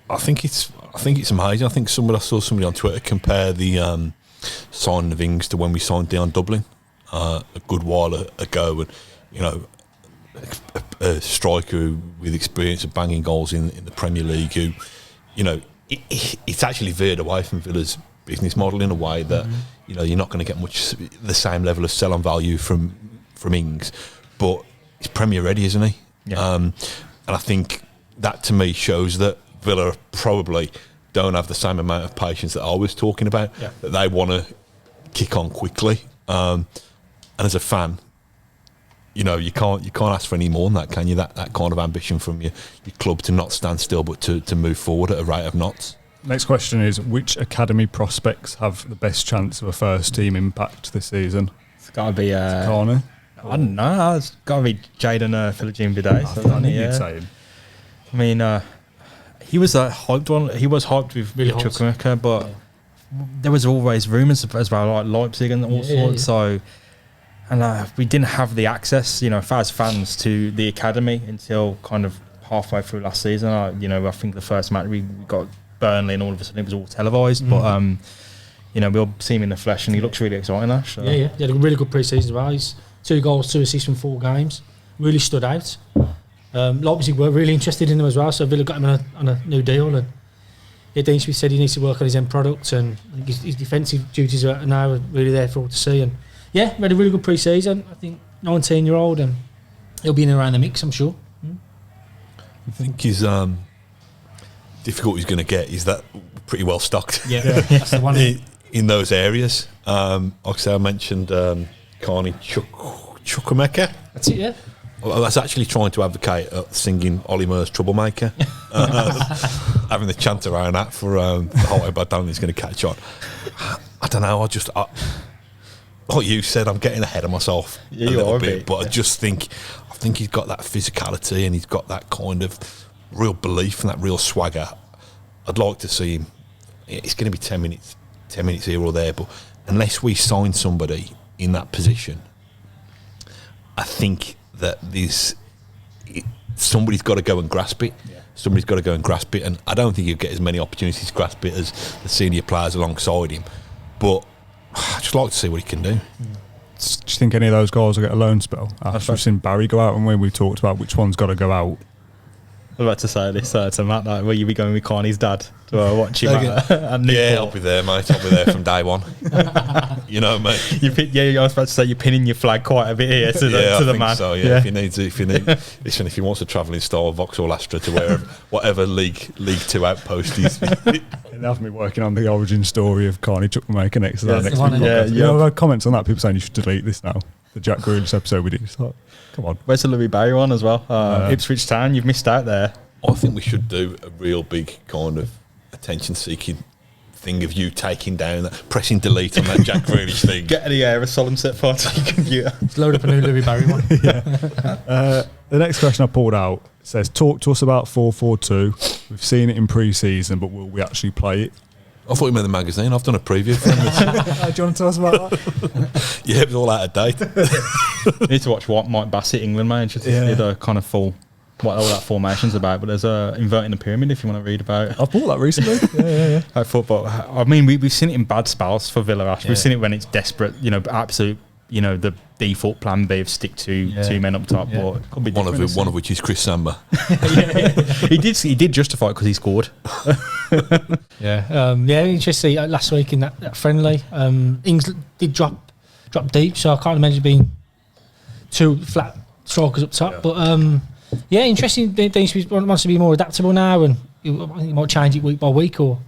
I think it's amazing. I think I saw somebody on Twitter compare the signing of Ings to when we signed Dion Dublin a good while ago, and a striker with experience of banging goals in the Premier League, who, it's actually veered away from Villa's business model in a way that you're not going to get much the same level of sell-on value from Ings, but he's Premier ready, isn't he? Yeah. And I think that to me shows that Villa probably don't have the same amount of patience that I was talking about. Yeah. That they want to kick on quickly, and as a fan, you can't ask for any more than that, can you? That kind of ambition from your club to not stand still, but to move forward at a rate of knots. Next question is, which academy prospects have the best chance of a first team impact this season? It's got to be Carney. I don't know. It's got to be Jaden Philogene Bidet. I think you'd say him. I mean, he was a hyped one. He was hyped with Really Chukwuemeka, but there was always rumours as well, like Leipzig and all sorts. So, and we didn't have the access, as fans, to the academy until kind of halfway through last season. I think the first match we got Burnley, and all of a sudden it was all televised. But we'll see him in the flesh, and he looks really exciting. Ash. So. Yeah. He had a really good pre-season as well. He's 2 goals, 2 assists from 4 games. Really stood out. Leipzig were really interested in him as well, so Villa got him on a new deal. And Dean Smith said he needs to work on his end product, and I think his defensive duties are now really there for all to see. And we had a really good pre-season. I think 19-year-old, and he'll be in and around the mix, I'm sure. I think his difficulty he's going to get is that pretty well stocked. Yeah. That's the one. in those areas. Like I say, I mentioned Carney Chukwuemeka. That's it, yeah. I was actually trying to advocate singing Ollie Murs Troublemaker, having the chant around that for the whole way, but I don't think he's going to catch on. I don't know, like you said, I'm getting ahead of myself a little bit, but I think he's got that physicality, and he's got that kind of real belief and that real swagger. I'd like to see him. It's going to be 10 minutes here or there, but unless we sign somebody in that position, I think that somebody's got to go and grasp it. Yeah. Somebody's got to go and grasp it, and I don't think he'll get as many opportunities to grasp it as the senior players alongside him. But I'd just like to see what he can do. Do you think any of those guys will get a loan spell? We've seen Barry go out, and when we talked about which one's got to go out. I was about to say this to Matt, like, will you be going with Carney's dad to watch him at Yeah, I'll be there, mate. I'll be there from day one. Mate. I was about to say you're pinning your flag quite a bit here to the man. So if you need, listen, if he wants to travel in style Vauxhall Astra to whatever League 2 outpost he's. They'll have me working on the origin story of Carney Chukwuemeka next I've had comments on that. People saying you should delete this now. The Jack Grealish episode we did. It's like, come on. Where's the Louis Barry one as well? Ipswich Town, you've missed out there. I think we should do a real big kind of attention-seeking thing of you taking down that, pressing delete on that Jack Grealish thing. Get the air, a solemn set file to your computer. Let's load up a new Louis Barry one. The next question I pulled out says, talk to us about 4-4-2. We've seen it in pre-season, but will we actually play it? I thought you meant the magazine. I've done a preview for them. Do you want to tell us about that? Yeah, it was all out of date. You need to watch what Mike Bassett England made, just to see the kind of full, what all that formation's about. But there's inverting the pyramid if you want to read about it. I've bought that recently. Yeah. Like football. I mean, we've seen it in bad spells for Villa. We've seen it when it's desperate, absolute, the default plan B of stick two men up top. But it could be one of which is Chris Samba. He did justify it because he scored. Interesting. Last week in that friendly, Ings did drop deep, so I can't imagine being 2 flat strikers up top. But interesting. Dean Smith wants to be more adaptable now, and he might change it week by week, or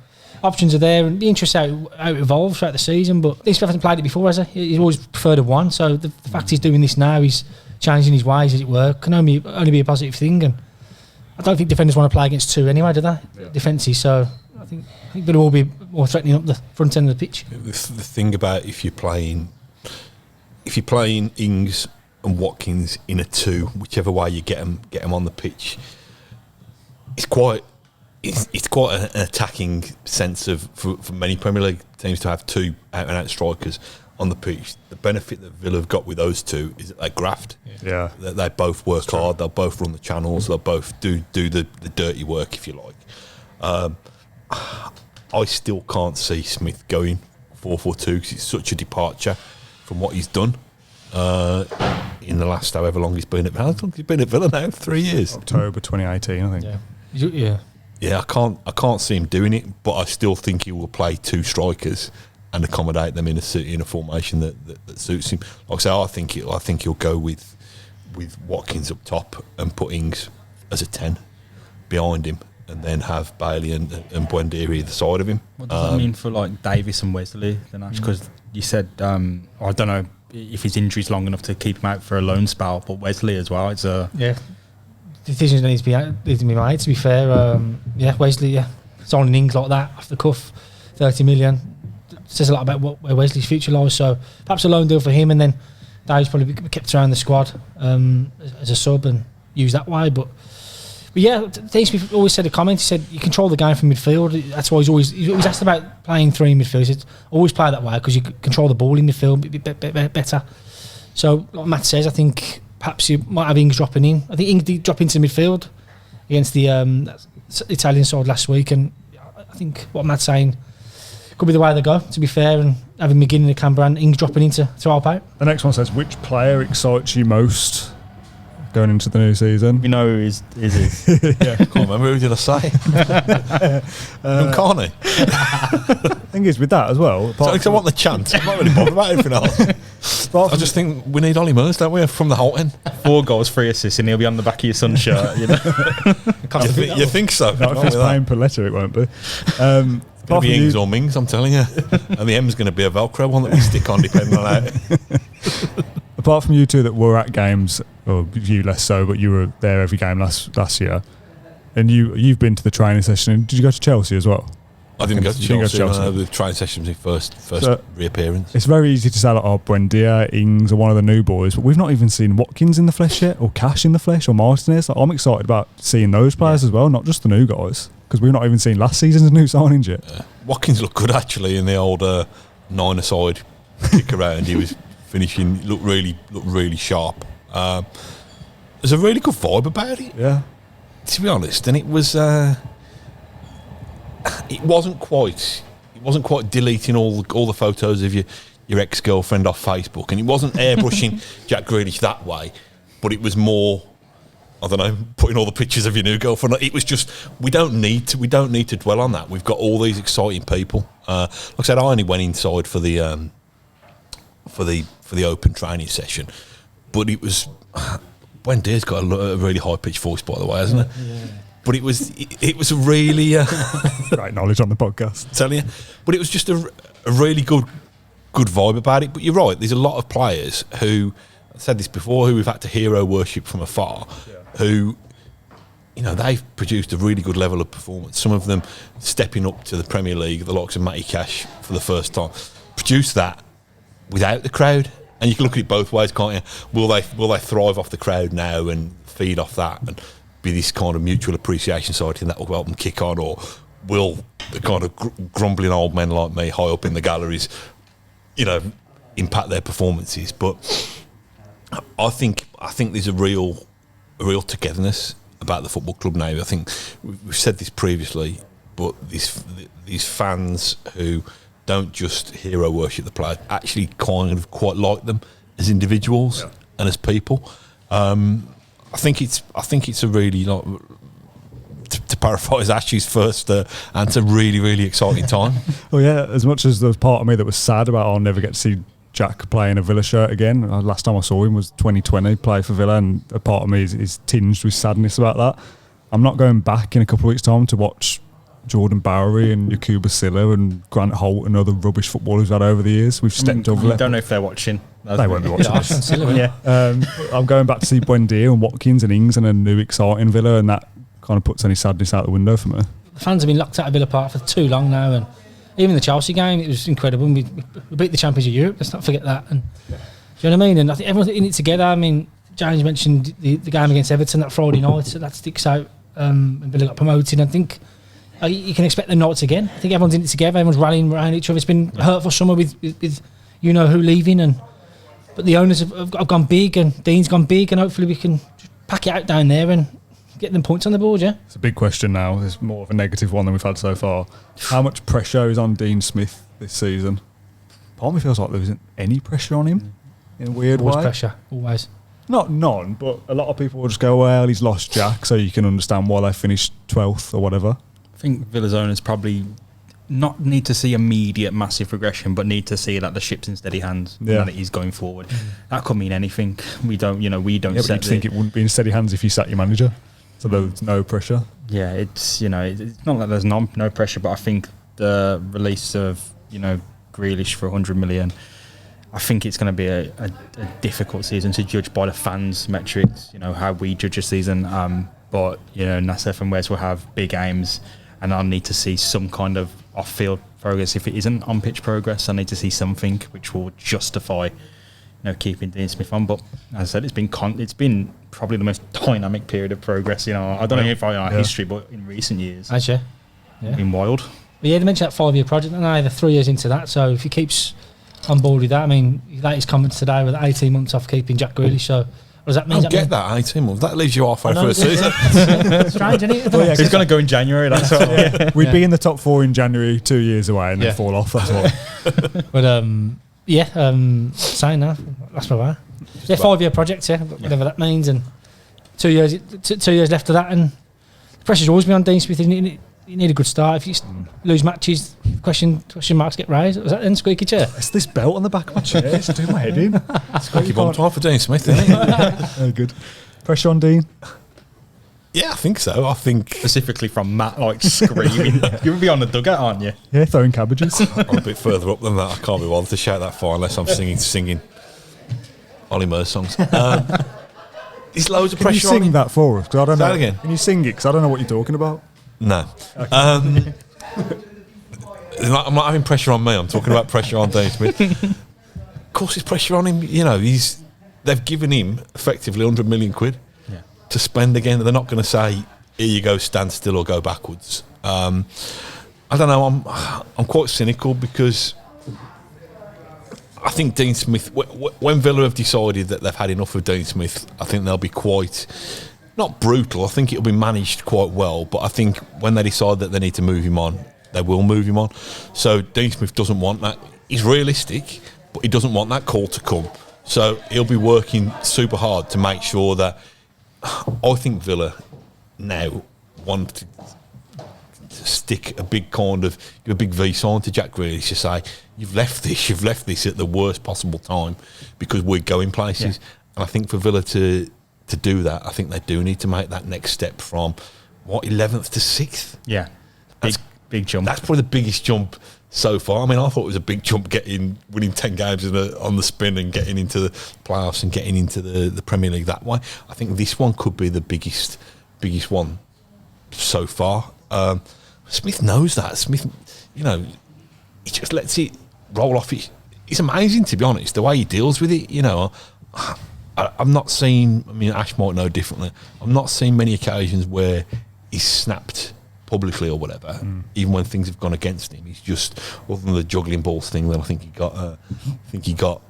options are there, and be interested how it evolves throughout the season. But Dean Smith hasn't played it before, has he? He's always preferred a 1, so the fact he's doing this now, he's changing his ways, as it were, can only be a positive thing. And I don't think defenders want to play against 2 anyway, do they? Yeah. Defensive, so I think they'll all be more threatening up the front end of the pitch. The thing about if you're playing Ings and Watkins in a 2, whichever way you get them on the pitch, it's quite it's quite an attacking sense of for many Premier League teams to have two out-and-out strikers on the pitch. The benefit that Villa have got with those two is that they graft. Yeah. They both work hard. They'll both run the channels. They'll both do the dirty work, if you like. I still can't see Smith going 4-4-2 because it's such a departure from what he's done in the last however long he's been at. How long he's been at Villa now? 3 years. October 2018, I think. Yeah. I can't see him doing it, but I still think he will play two strikers and accommodate them in a formation that suits him. Like I say, I think he'll go with Watkins up top and put Ings as a 10 behind him, and then have Bailey and Buendia either side of him. What does that mean for like Davis and Wesley then, Ash? Because you said I don't know if his injury's long enough to keep him out for a loan spell, but Wesley as well. It's a decisions need to be made. To be fair, Wesley, signing Ings like that off the cuff, 30 million, says a lot about where Wesley's future lies. So perhaps a loan deal for him, and then Dave's probably be kept around the squad as a sub and used that way. But yeah, Dean Smith always said a comment. He said you control the game from midfield. That's why he's always asked about playing three in midfield. He said always play that way because you control the ball in midfield better. So like Matt says, I think perhaps you might have Ings dropping in. I think Ings did drop into midfield against the Italian side last week, and I think what Matt's saying could be the way they go, to be fair, and having McGinn in the Canberra and Ings dropping into to help out. The next one says, which player excites you most going into the new season? You know who is he? Yeah, I can't remember. Who did I say? Carney. Thing is, with that as well, So I want the chance. I'm not really bothered about anything else. I just think we need Ollie Murs, don't we, from the Holton? 4 goals, 3 assists, and he'll be on the back of your son's shirt. You know, you think so? Not if it's playing per letter, it won't be. It's going to be Ings or Mings, I'm telling you. And the M's going to be a Velcro one that we stick on, depending on how. Apart from you two that were at games, or you less so, but you were there every game last year, and you've been to the training session. Did you go to Chelsea as well? I didn't go to Chelsea. The training session was my first reappearance. It's very easy to say like, Buendia, Ings, or one of the new boys, but we've not even seen Watkins in the flesh yet, or Cash in the flesh, or Martinez. Like, I'm excited about seeing those players as well, not just the new guys, because we've not even seen last season's new signings yet. Watkins looked good actually in the old 9-a-side kick around. He was finishing, looked really sharp. There's a really good vibe about it. Yeah. To be honest, and it was. It wasn't quite deleting all the photos of your ex-girlfriend off Facebook, and it wasn't airbrushing Jack Grealish that way, but it was more, I don't know, putting all the pictures of your new girlfriend. It was just we don't need to dwell on that. We've got all these exciting people. Like I said, I only went inside for the open training session, but it was. Buendia's got a really high pitched voice, by the way, hasn't it? Yeah. But it was a really great knowledge on the podcast. Telling you, but it was just a really good vibe about it. But you're right. There's a lot of players who I've said this before, who we've had to hero worship from afar, who they've produced a really good level of performance. Some of them stepping up to the Premier League, the likes of Matty Cash for the first time, produced that without the crowd. And you can look at it both ways, can't you? Will they thrive off the crowd now and feed off that and be this kind of mutual appreciation society that will help them kick on, or will the kind of grumbling old men like me high up in the galleries, impact their performances? But I think there's a real togetherness about the football club now. I think we've said this previously, but these fans who don't just hero worship the players, actually kind of quite like them as individuals and as people. I think it's a really, to paraphrase Ashley's first answer, really, really exciting time. Well, yeah, as much as there was part of me that was sad about I'll never get to see Jack play in a Villa shirt again. Last time I saw him was 2020, play for Villa, and a part of me is tinged with sadness about that. I'm not going back in a couple of weeks' time to watch Jordan Bowery and Yakuba Silla and Grant Holt and other rubbish footballers we've had over the years. We've stepped over. I don't know if they're watching. They won't be watching this. I'm going back to see Buendia and Watkins and Ings and a new exciting Villa, and that kind of puts any sadness out the window for me. The fans have been locked out of Villa Park for too long now, and even the Chelsea game, it was incredible. We beat the champions of Europe. Let's not forget that. And do you know what I mean? And I think everyone's in it together. I mean, James mentioned the game against Everton that Friday night, so that sticks out. And Villa got promoted. I think you can expect the nights again. I think everyone's in it together. Everyone's rallying around each other. It's been a hurtful summer with you know who leaving, but the owners have gone big, and Dean's gone big, and hopefully we can just pack it out down there and get them points on the board. Yeah, it's a big question now. It's more of a negative one than we've had so far. How much pressure is on Dean Smith this season? Part of me feels like there isn't any pressure on him in a weird always way. Pressure, always. Not none, but a lot of people will just go, well, he's lost Jack, so you can understand why they finished 12th or whatever. I think Villa's owners probably not need to see immediate massive progression, but need to see that the ship's in steady hands and that it is going forward. That could mean anything. We don't. Yeah, but you'd think it wouldn't be in steady hands if you sat your manager, so there's no pressure. Yeah, it's it's not that there's no pressure, but I think the release of Grealish for 100 million. I think it's going to be a difficult season to judge by the fans' metrics. How we judge a season. But Nassef and Wes will have big aims, and I'll need to see some kind of off-field progress. If it isn't on-pitch progress, I need to see something which will justify, keeping Dean Smith on. But as I said, it's been probably the most dynamic period of progress. I don't know if in our history, but in recent years, actually, it's been wild. But yeah, they mentioned that 5-year project, and they're 3 years into that. So if he keeps on board with that, I mean, his latest comments today with 18 months off keeping Jack Grealish. So. What does that mean? I get that 18 months. That leaves you halfway through a season. Strange, isn't it? He's going to go in January. That's all. We'd be in the top 4 in January, 2 years away, and then fall off. That's all. But saying that, that's my way. Yeah, 5-year project, whatever that means, and 2 years, 2 years left of that, and the pressure's always been on Dean Smith. You need a good start. If you lose matches, question marks get raised. Was that then squeaky chair? It's this belt on the back of my chair. It's doing my head in. Squeaky bum time for Dean Smith, isn't it? Very good. Pressure on Dean? Yeah, I think so. I think specifically from Matt, screaming. You'll be on the dugout, aren't you? Yeah, throwing cabbages. I'm a bit further up than that. I can't be bothered to shout that far unless I'm singing Ollie Murs songs. There's loads of pressure on him. Can you sing that for us? 'Cause I don't know. Say it again. Can you sing it? Because I don't know what you're talking about. No. Okay. I'm not having pressure on me. I'm talking about pressure on Dean Smith. Of course, there's pressure on him. They've given him effectively 100 million quid to spend again. They're not going to say, "Here you go, stand still or go backwards." I don't know. I'm quite cynical because I think Dean Smith. When Villa have decided that they've had enough of Dean Smith, I think they'll be quite. Not brutal, I think it'll be managed quite well, but I think when they decide that they need to move him on, they will move him on. So Dean Smith doesn't want that. He's realistic, but he doesn't want that call to come. So he'll be working super hard to make sure that. I think Villa now want to stick a big give a big V sign to Jack Grealish to say, you've left this at the worst possible time because we're going places. Yeah. And I think for Villa to do that, I think they do need to make that next step from 11th to 6th. Yeah, big jump. That's probably the biggest jump so far. I mean, I thought it was a big jump winning 10 games on the spin and getting into the playoffs and getting into the Premier League that way. I think this one could be the biggest one so far. Smith knows that. Smith, he just lets it roll off. It's amazing, to be honest, the way he deals with it. I've not seen, Ash might know differently, I've not seen many occasions where he's snapped publicly or whatever, even when things have gone against him. He's just, other than the juggling balls thing that I think he got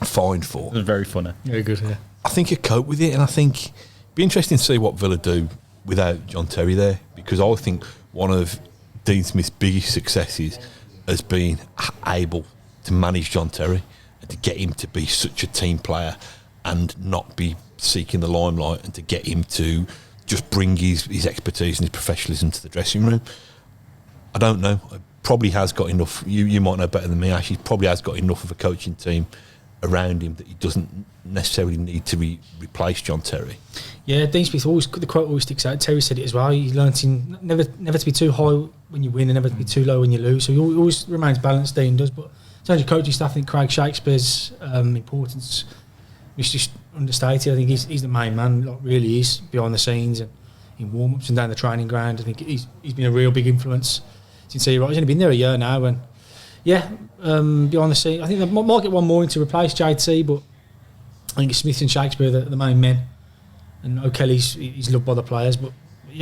fined for. It was very funny. Very good, yeah. I think he'd cope with it, and I think it'd be interesting to see what Villa do without John Terry there, because I think one of Dean Smith's biggest successes has been able to manage John Terry and to get him to be such a team player and not be seeking the limelight, and to get him to just bring his expertise and his professionalism to the dressing room. I don't know. Probably has got enough. You might know better than me, Ash. He probably has got enough of a coaching team around him that he doesn't necessarily need to replace John Terry. Yeah, Dean Smith the quote always sticks out. Terry said it as well. He learnt never to be too high when you win and never to be too low when you lose. So he always remains balanced. Dean does, but in terms of coaching staff, I think Craig Shakespeare's importance is just understated. I think he's the main man. Really is behind the scenes and in warm-ups and down the training ground. I think he's been a real big influence since he's only been there a year now. And behind the scenes, I think they might get one more in to replace JT, but I think it's Smith and Shakespeare the main men. And O'Kelly's he's loved by the players, but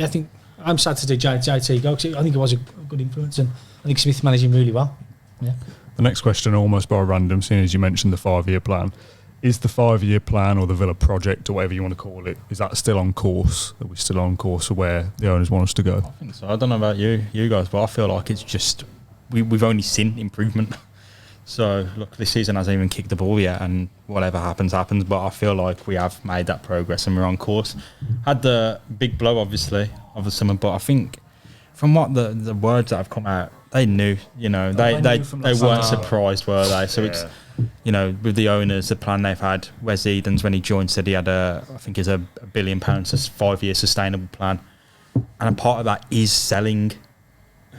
I think I'm sad to do JT go because I think it was a good influence, and I think Smith managed him really well. Yeah. The next question, almost by random, seeing as you mentioned the 5-year plan. Is the 5-year plan or the Villa project or whatever you want to call it, is that still on course? Are we still on course for where the owners want us to go? I think so. I don't know about you guys, but I feel like it's just we've only seen improvement. So look, this season hasn't even kicked the ball yet, and whatever happens. But I feel like we have made that progress and we're on course. Had the big blow, obviously, of the summer, but I think from what the words that have come out, they knew. You know, they weren't surprised, were they? So it's. You know, with the owners, the plan they've had. Wes Edens, when he joined, said he had I think it's a £1 billion 5-year sustainable plan, and a part of that is selling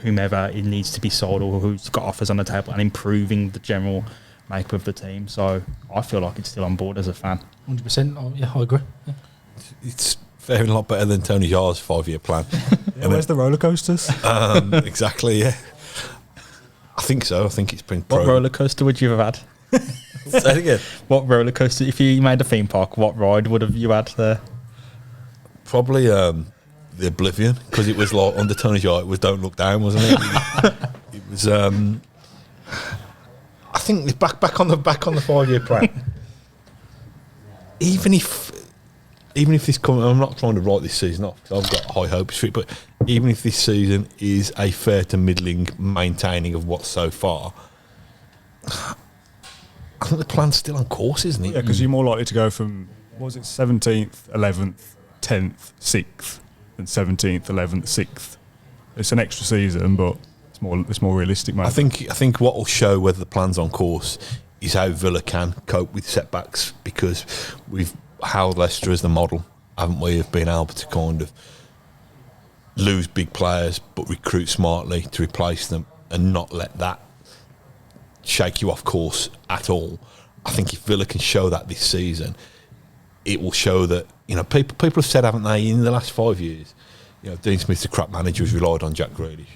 whomever it needs to be sold or who's got offers on the table and improving the general makeup of the team. So I feel like it's still on board as a fan. 100%. Oh, yeah, I agree. Yeah. It's faring a lot better than Tony Yard's 5-year plan. Yeah, where's the roller coasters? Exactly. Yeah, I think so. I think it's been. What roller coaster would you have had? Say it again. What roller coaster? If you made a theme park, what ride would have you had there? Probably the Oblivion, because it was like under Tony Yard. It was Don't Look Down, wasn't it? It was. I think back on the 5-year plan. Even if this comes, I'm not trying to write this season off because I've got high hopes for it. But even if this season is a fair to middling maintaining of what's so far. I think the plan's still on course, isn't it? Yeah, because you're more likely to go from, what was it, 17th, 11th, 10th, 6th, than 17th, 11th, 6th. It's an extra season, but it's more realistic, mate. I think what will show whether the plan's on course is how Villa can cope with setbacks, because we've held Leicester as the model, haven't we, of being able to kind of lose big players but recruit smartly to replace them and not let that shake you off course at all. I think if Villa can show that this season, it will show that, you know, people have said, haven't they, in the last 5 years, you know, Dean Smith's a crap manager who's relied on Jack Grealish.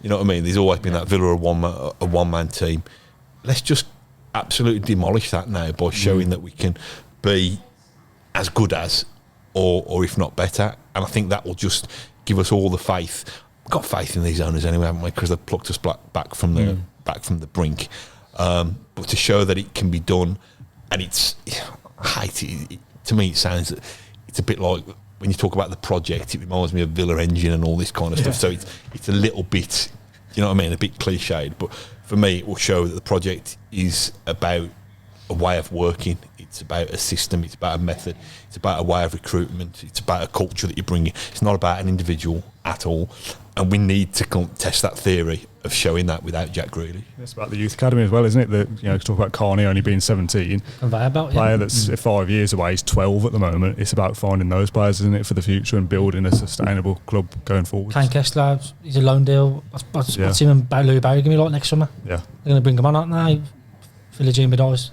You know what I mean? There's always been that Villa a one-man team. Let's just absolutely demolish that now by showing that we can be as good as, or if not better. And I think that will just give us all the faith. We've got faith in these owners anyway, haven't we? Because they've plucked us back from the brink. But to show that it can be done, and it's, I hate it. To me, it sounds, it's a bit like when you talk about the project. It reminds me of Villa Engine and all this kind of stuff. So it's a little bit, you know what I mean, a bit cliched. But for me, it will show that the project is about a way of working. It's about a system. It's about a method. It's about a way of recruitment. It's about a culture that you're bringing. It's not about an individual at all. And we need to test that theory of showing that without Jack Grealish. It's about the youth academy as well, isn't it? That, you know, talk about Carney only being 17. Player that's 5 years away, he's 12 at the moment. It's about finding those players, isn't it, for the future and building a sustainable club going forward. Kane Kessler, he's a loan deal. What's him and Louis Barry going to be like next summer? Yeah. They're going to bring him on, aren't they? Philogene Bedice,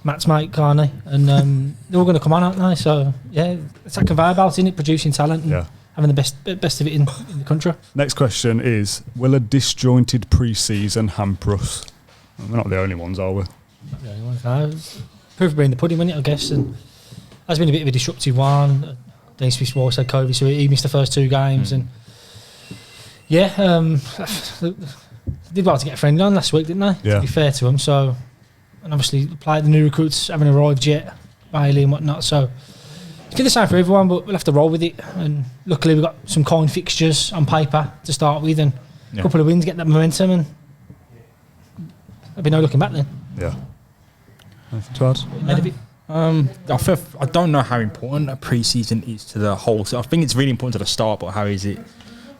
Matt's mate, Carney. And they're all going to come on, aren't they? So, yeah, it's that conveyor belt, isn't it? Producing talent. And having the best of it in the country. Next question is, will a disjointed pre-season hamper us? We're not the only ones, are we? Not the only ones, no. Proof of being the pudding, wasn't it, I guess. And has been a bit of a disruptive one. Dean Smith's wife had COVID, so he missed the first 2 games. And they did well to get a friend on last week, didn't they? Yeah. To be fair to them. So, and obviously, the new recruits haven't arrived yet, Bailey and whatnot. So, it's going to sound for everyone, but we'll have to roll with it. And luckily, we've got some kind fixtures on paper to start with, and a couple of wins, get that momentum, and there'll be no looking back then. Yeah. Anything to add? I don't know how important a pre-season is to the whole. I think it's really important to the start, but how is it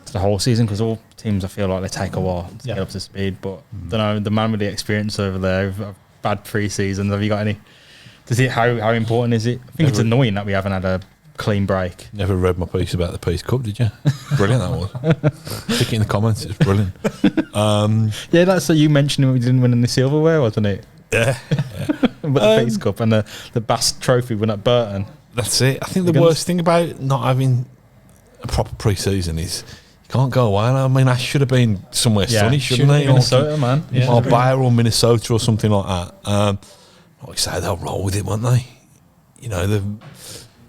to the whole season? Because all teams, I feel like they take a while to get up to speed. But I don't know, the man with the experience over there, of bad pre-seasons, have you got any? How important is it? I think it's annoying that we haven't had a clean break. Never read my piece about the Peace Cup, did you? Brilliant that was. Stick it in the comments, it's brilliant. That's so you mentioned we didn't win in the silverware, wasn't it? Yeah. But the Peace Cup and the Bass Trophy won at Burton. That's it. I think the worst thing about not having a proper pre-season is you can't go away. I mean, I should have been somewhere sunny, shouldn't they? Minnesota, man. Or Bayer or Minnesota or something like that. Like I say, they'll roll with it, won't they? You know,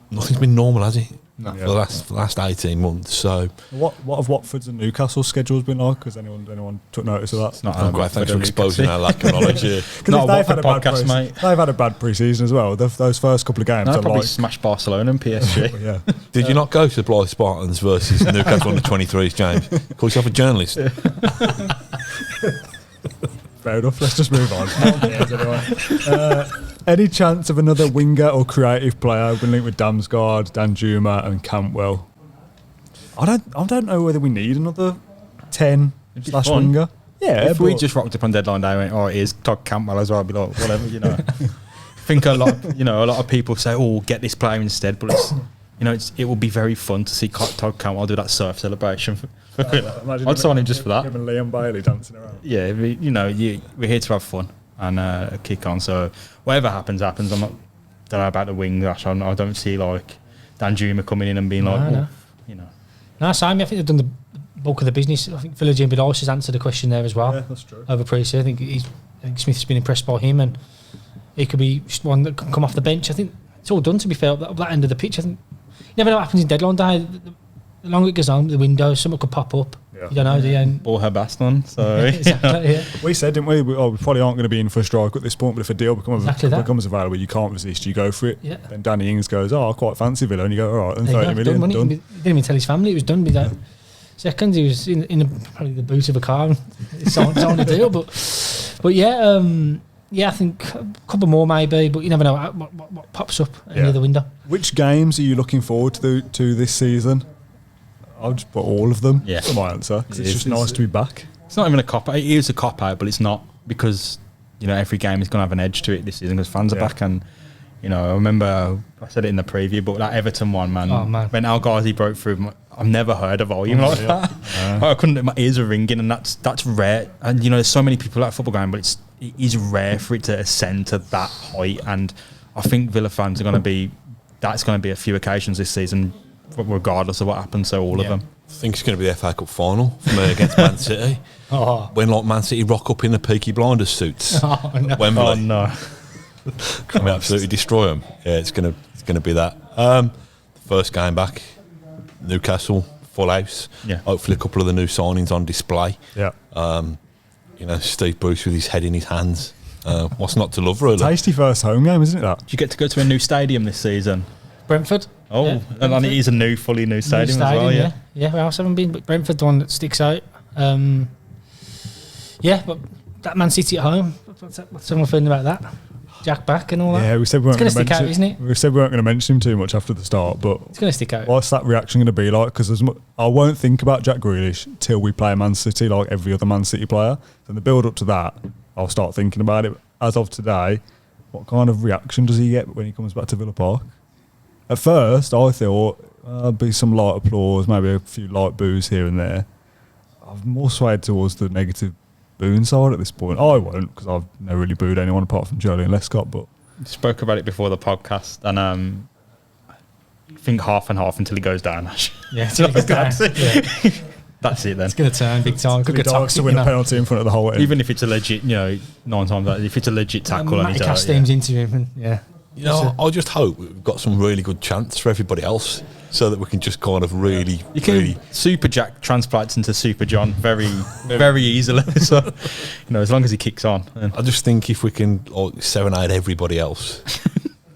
nothing's been normal, has it? for the last 18 months. So What have Watford's and Newcastle's schedules been like? Has anyone took notice of that? It's not great. Thanks for exposing our lack of knowledge. Yeah. Not a they've had Watford a bad podcast, mate. They've had a bad pre-season as well. Those first couple of games No, are probably like, smashed Barcelona and PSG. yeah. Did you not go to the Blythe Spartans versus Newcastle under 23s, James? Call yourself a journalist. Fair enough. Let's just move on. No one cares anyway. Any chance of another winger or creative player? We've been linked with Damsgaard, Danjuma, and Cantwell. I don't know whether we need another 10 slash fun. winger. Yeah, If we just rocked up on deadline day and went, oh, here's Todd Cantwell as well, I'd be like, whatever, you know. I think a lot of people say, oh, get this player instead, but it's, it will be very fun to see Todd Cantwell do that surf celebration. I'd sign him just for that. Him and Liam Bailey dancing around. Yeah, we're here to have fun and kick on. So whatever happens. I'm not don't know about the wing. Actually, I don't see like Danjuma coming in and being No. No, Simon, I think they've done the bulk of the business. I think Philip Jimbidos has answered the question there as well. Yeah, that's true. Over Preece. I think Smith's been impressed by him, and he could be one that can come off the bench. I think it's all done, to be fair, up that end of the pitch. I think you never know what happens in deadline day. The longer it goes on, the window, something could pop up. Yeah. You don't know, do you? And Ball her best on. So exactly, yeah. We said, didn't we? We probably aren't going to be in for a strike at this point, but if a deal becomes Exactly available, you can't resist, you go for it. Yeah. Then Danny Ings goes, I quite fancy Villa, and you go, all right, and There you 30 go, million, done. done. He didn't even tell his family it was done. With that second, he was in probably the boot of a car and signed the deal. But yeah, I think a couple more maybe, but you never know what pops up at the end of the window. Which games are you looking forward to this season? I'll just put all of them. Yeah. For my answer, because it's just nice to be back. it's not even a cop out. It is a cop out, but it's not, because every game is going to have an edge to it this season because fans are back. And I remember I said it in the preview, but that Everton one, man. Oh, man. When Al Ghazi broke through, I've never heard a volume like that. I couldn't. My ears are ringing, and that's rare. And there's so many people at football game, but it is rare for it to ascend to that height. And I think Villa fans are going to be. That's going to be a few occasions this season, regardless of what happens. So all of them. I think it's going to be the FA Cup final for me against Man City. When Man City rock up in the Peaky Blinders suits at Wembley. Oh no! Can we absolutely destroy them? Yeah, it's going to be that. First game back, Newcastle, full house. Yeah. Hopefully a couple of the new signings on display. Yeah. Steve Bruce with his head in his hands. What's not to love, really? Tasty first home game, isn't it, that? Do you get to go to a new stadium this season? Brentford. Oh, Yeah, and it is a fully new stadium as well. Yeah. Yeah, we else haven't been, but Brentford, the one that sticks out. But that Man City at home, what's everyone feeling about that? Jack back and all that? Yeah, we said we weren't It's going to gonna mention stick out, isn't it? We said we weren't going to mention him too much after the start, but It's going to stick out. what's that reaction going to be like? Because I won't think about Jack Grealish till we play Man City like every other Man City player. So in the build up to that, I'll start thinking about it. As of today, what kind of reaction does he get when he comes back to Villa Park? At first, I thought there'd be some light applause, maybe a few light boos here and there. I'm more swayed towards the negative booing side at this point. I won't, because I've never really booed anyone apart from Jolie and Lescott, but Spoke about it before the podcast, and I think half and half until he goes down. Yeah, it's That's it then. It's going to turn big time. Could be get dark to toxic, win a penalty in front of the whole end. Even if it's a legit, 9 times out, if it's a legit tackle and Matty he's out, Castane's into him, and I just hope we've got some really good chance for everybody else, so that we can just kind of really, you can really. Super Jack transplants into Super John very, very easily. So, as long as he kicks on, and I just think if we can serenade everybody else,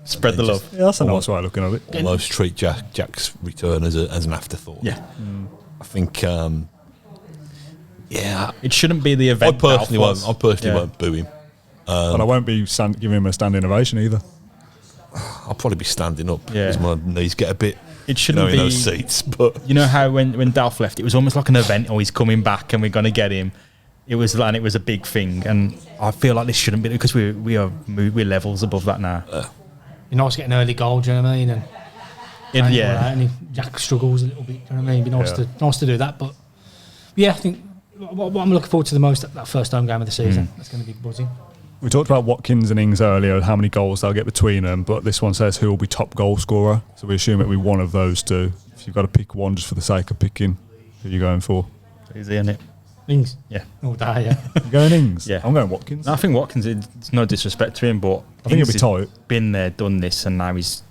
spread the love. yeah, that's a nice way of looking at it. almost treat Jack's return as an afterthought. Yeah, I think. it shouldn't be the event. I personally Alphas. won't boo him. And I won't be giving him a standing ovation either. I'll probably be standing up Yeah. because my knees get a bit. It shouldn't in be those seats, but you know how when Dalf left, it was almost like an event. Oh, he's coming back, and we're going to get him. It was a big thing, and I feel like this shouldn't be, because we're levels above that now. you're nice to get an early goal, do you know what I mean? And Jack struggles a little bit, do you know what I mean? It'd be nice to do that, but yeah, I think what I'm looking forward to the most, that first home game of the season. That's going to be buzzing. We talked about Watkins and Ings earlier, how many goals they'll get between them, but this one says who will be top goal scorer. So we assume it'll be one of those two. If you've got to pick one just for the sake of picking, who are you going for? Easy, isn't it? Ings? Yeah. All day, yeah. You going Ings? Yeah. I'm going Watkins. No, I think Watkins, it's no disrespect to him, but I think Ings it'll be has tight. been there, done this, and now he's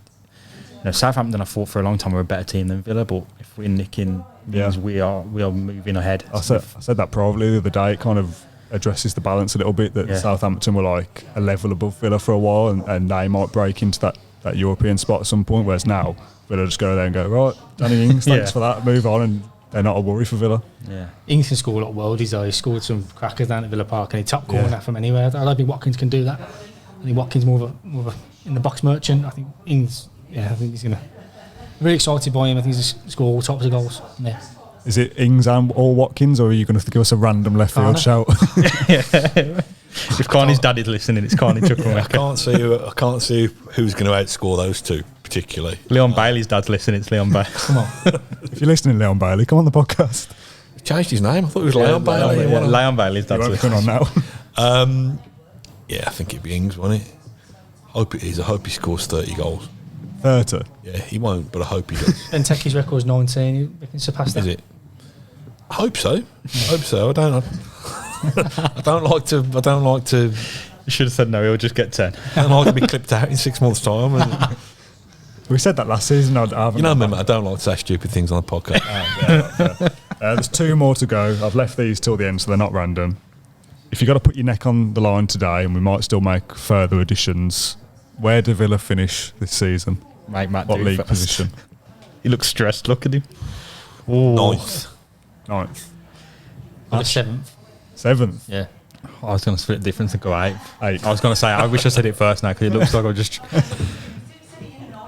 Southampton, I thought for a long time were a better team than Villa, but if we're nicking things, we are moving ahead. I said that privately the other day. It kind of addresses the balance a little bit, that Southampton were like a level above Villa for a while, and they might break into that European spot at some point, whereas now Villa just go there and go, right, Danny Ings, thanks for that, move on, and they're not a worry for Villa. Yeah, Ings can score a lot of worldies though. He scored some crackers down at Villa Park and he top corner from anywhere. I don't think Watkins can do that. I think Watkins more of a in the box merchant. I think Ings, I think he's gonna. Really excited by him. I think he's going to score all types of goals. Yeah. Is it Ings and or Watkins, or are you going to have to give us a random left field shout? If Carney's dad is listening, it's Carney Chukwuemeka. I can't see who's going to outscore those two particularly. Leon Bailey's dad's listening. It's Leon Bailey. Come on. If you're listening, Leon Bailey, come on the podcast. He changed his name. I thought it was Leon Bailey. Leon Bailey's dad's listening on now. I think it'd be Ings, won't it? Hope it is. I hope he scores 30 goals. 30? Yeah, he won't, but I hope he does. Benteke's record's 19. We can surpass that. Is it? I hope so. I hope so. I don't like to. You should have said no. He'll just get 10. I don't like to be clipped out in 6 months' time. We said that last season. I don't like to say stupid things on a podcast. There's 2 more to go. I've left these till the end, so they're not random. If you've got to put your neck on the line today, and we might still make further additions, where do Villa finish this season? Make Matt what do league first. position? He looks stressed. Look at him. Ninth. 7th. 7th? Yeah. I was going to split the difference and go 8th. 8th. I was going to say, I wish I said it first now, because it looks like I just...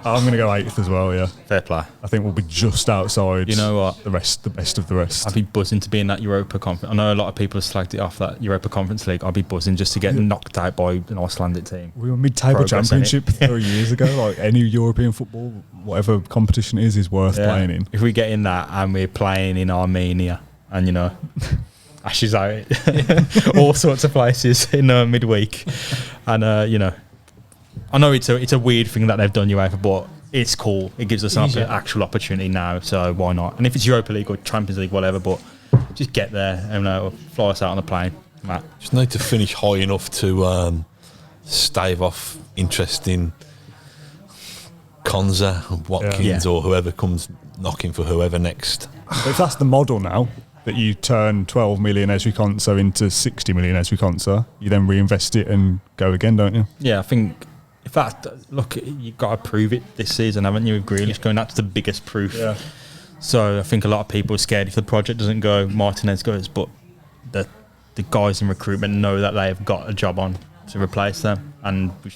I'm going to go 8th as well, yeah. Fair play. I think we'll be just outside. You know what? The best of the rest. I'd be buzzing to be in that Europa Conference. I know a lot of people have slagged it off, that Europa Conference League. I'd be buzzing just to get knocked out by an Icelandic team. We were mid-table championship 3 years ago. Like any European football, whatever competition is worth playing in. If we get in that and we're playing in Armenia and, Ash is out all sorts of places in midweek. And, I know it's a weird thing that they've done UEFA, but it's cool. It gives us an actual opportunity now, so why not? And if it's Europa League or Champions League, whatever, but just get there and fly us out on the plane, Matt. Just need to finish high enough to stave off interest in Konza, Watkins, or whoever comes knocking for whoever next. But if that's the model now, that you turn 12 million Ezri Konsa into 60 million Ezri Konsa, you then reinvest it and go again, don't you? Yeah, I think... In fact, look, you've got to prove it this season, haven't you, with Grealish going? That's the biggest proof. Yeah. So I think a lot of people are scared if the project doesn't go, Martinez goes, but the guys in recruitment know that they've got a job on to replace them, and we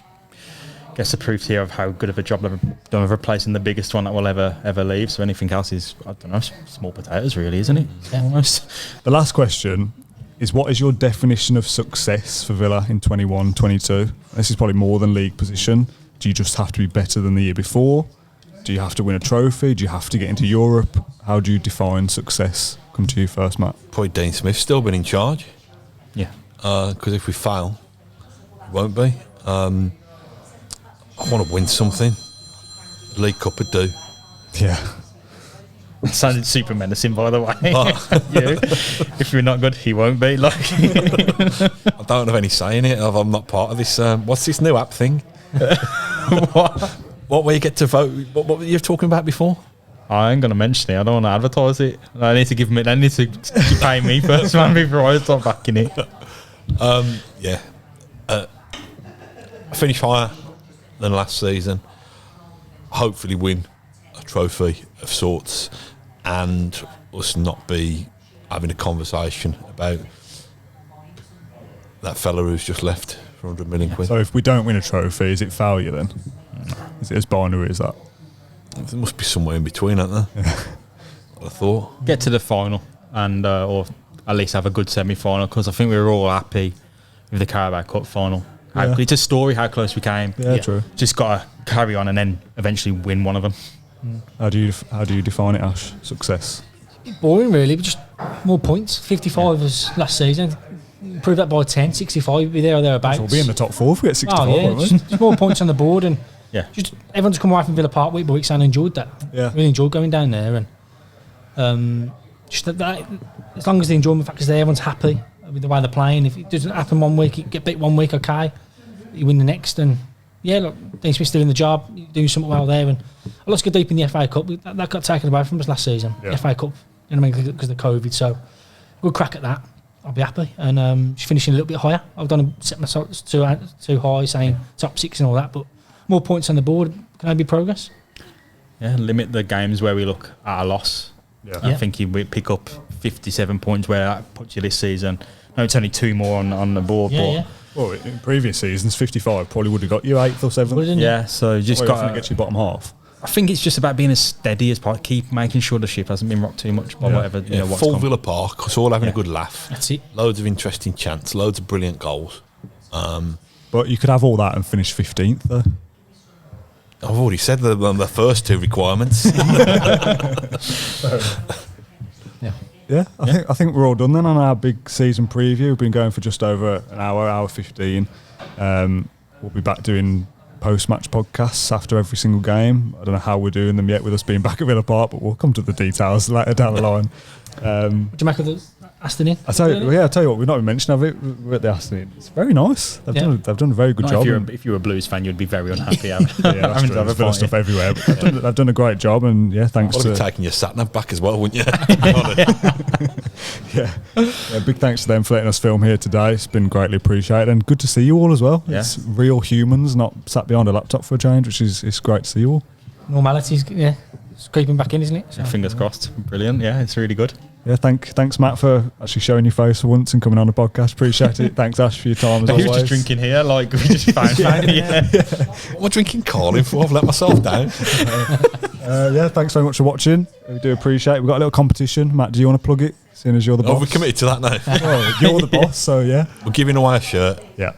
guess the proof here of how good of a job they've done of replacing the biggest one that will ever leave. So anything else is, I don't know, small potatoes really, isn't it? Yeah. Almost. The last question is, what is your definition of success for Villa in 21-22? This is probably more than league position. Do you just have to be better than the year before? Do you have to win a trophy? Do you have to get into Europe? How do you define success? Come to you first, Matt. Probably Dean Smith's still been in charge. Yeah. Because if we fail, it won't be. I want to win something. The League Cup would do. Yeah. It sounded super menacing, by the way. If you're not good, he won't be. Like, I don't have any say in it. I'm not part of this. What's this new app thing? What where you get to vote? What were you talking about before? I ain't gonna mention it. I don't want to advertise it. I need to give them. They need to pay me first, man, before I start backing it. Finish higher than last season. Hopefully, win a trophy of sorts. And us not be having a conversation about that fella who's just left for 100 million quid. So if we don't win a trophy, is it failure then? Is it as binary as that? There must be somewhere in between, aren't there? I thought. Get to the final and or at least have a good semi-final, because I think we were all happy with the Carabao Cup final. It's a story how close we came. Yeah, true. Just got to carry on and then eventually win one of them. How do you define it, Ash? Success? Boring, really, but just more points. 55 was last season. Improve that by 10, 65, be there or thereabouts. We'll be in the top 4 if we get 65, won't we? Just more points on the board, and just everyone's come away from Villa Park week by week and enjoyed that. Yeah. Really enjoyed going down there, and just that as long as the enjoyment factor's there, everyone's happy with the way they're playing. If it doesn't happen one week, you get beat one week, okay, you win the next, and yeah, look, Dean Smith's doing the job, doing something well there, and let's go deep in the FA Cup. That got taken away from us last season. Yeah. The FA Cup, you know what I mean, because of COVID. So good crack at that. I'll be happy. And just finishing a little bit higher. I've done set myself too high, saying top 6 and all that, but more points on the board can only be progress. Yeah, limit the games where we look at a loss. Yeah. I think you would pick up 57 points where that puts you this season. No, it's only 2 more on the board. Yeah. Well, in previous seasons, 55 probably would have got you 8th or 7th. Yeah, so you just got to get you bottom half. I think it's just about being as steady as possible. Keep making sure the ship hasn't been rocked too much by whatever. You know, what's full come. Villa Park, us all having a good laugh. That's it. Loads of interesting chants, loads of brilliant goals. But you could have all that and finish 15th though. I've already said the first 2 requirements. Yeah, I think we're all done then on our big season preview. We've been going for just over an hour 15. We'll be back doing post-match podcasts after every single game. I don't know how we're doing them yet with us being back at Villa Park, but we'll come to the details later down the line. What do you make of the Aston Inn? I tell you what, we've not even mentioned of it. We're at the Aston Inn. It's very nice. They've done a very good job. If you're a Blues fan, you'd be very unhappy. That's true. There's Villa stuff everywhere. But they've done a great job, and thanks I'd to be taking your sat-nav back as well, wouldn't you? big thanks to them for letting us film here today. It's been greatly appreciated, and good to see you all as well. Yeah. It's real humans, not sat behind a laptop for a change, which is it's great to see you all. Normality's it's creeping back in, isn't it? So. Fingers crossed. Brilliant. Yeah, it's really good. Yeah, thanks Matt for actually showing your face for once and coming on the podcast. Appreciate it. Thanks Ash for your time as He was always. just drinking here, like we just found. What am I drinking Carney for? I've let myself down. Thanks very much for watching. We do appreciate it. We've got a little competition. Matt, do you want to plug it? Seeing as you're the boss. Oh, we're committed to that now. Well, you're the boss, so yeah. We're giving away a shirt. Yeah.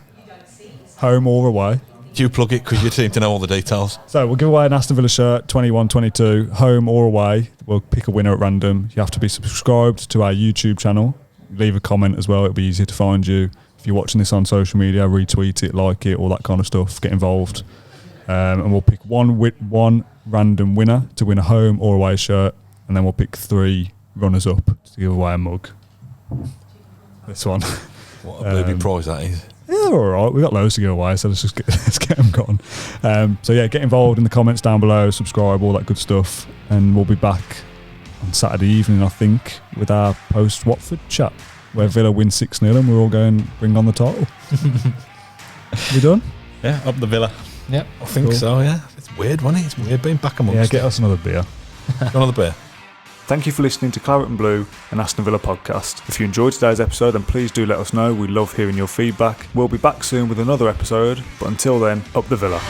Home or away. Do you plug it because you seem to know all the details? So we'll give away an Aston Villa shirt, 21-22, home or away. We'll pick a winner at random. You have to be subscribed to our YouTube channel. Leave a comment as well. It'll be easier to find you. If you're watching this on social media, retweet it, like it, all that kind of stuff. Get involved. And we'll pick one random winner to win a home or away shirt. And then we'll pick 3 runners-up to give away a mug. This one. What a baby prize that is. Yeah, all right. We've got loads to give away, so let's get them gone. Get involved in the comments down below, subscribe, all that good stuff. And we'll be back on Saturday evening, I think, with our post-Watford chat, where Villa win 6-0 and we're all going bring on the title. We done? Yeah, up the Villa. Yep. I think so, yeah. It's weird, wasn't it? It's weird being back amongst Yeah, get us another beer. another beer. Thank you for listening to Claret and Blue, an Aston Villa podcast. If you enjoyed today's episode, then please do let us know. We love hearing your feedback. We'll be back soon with another episode, but until then, up the Villa.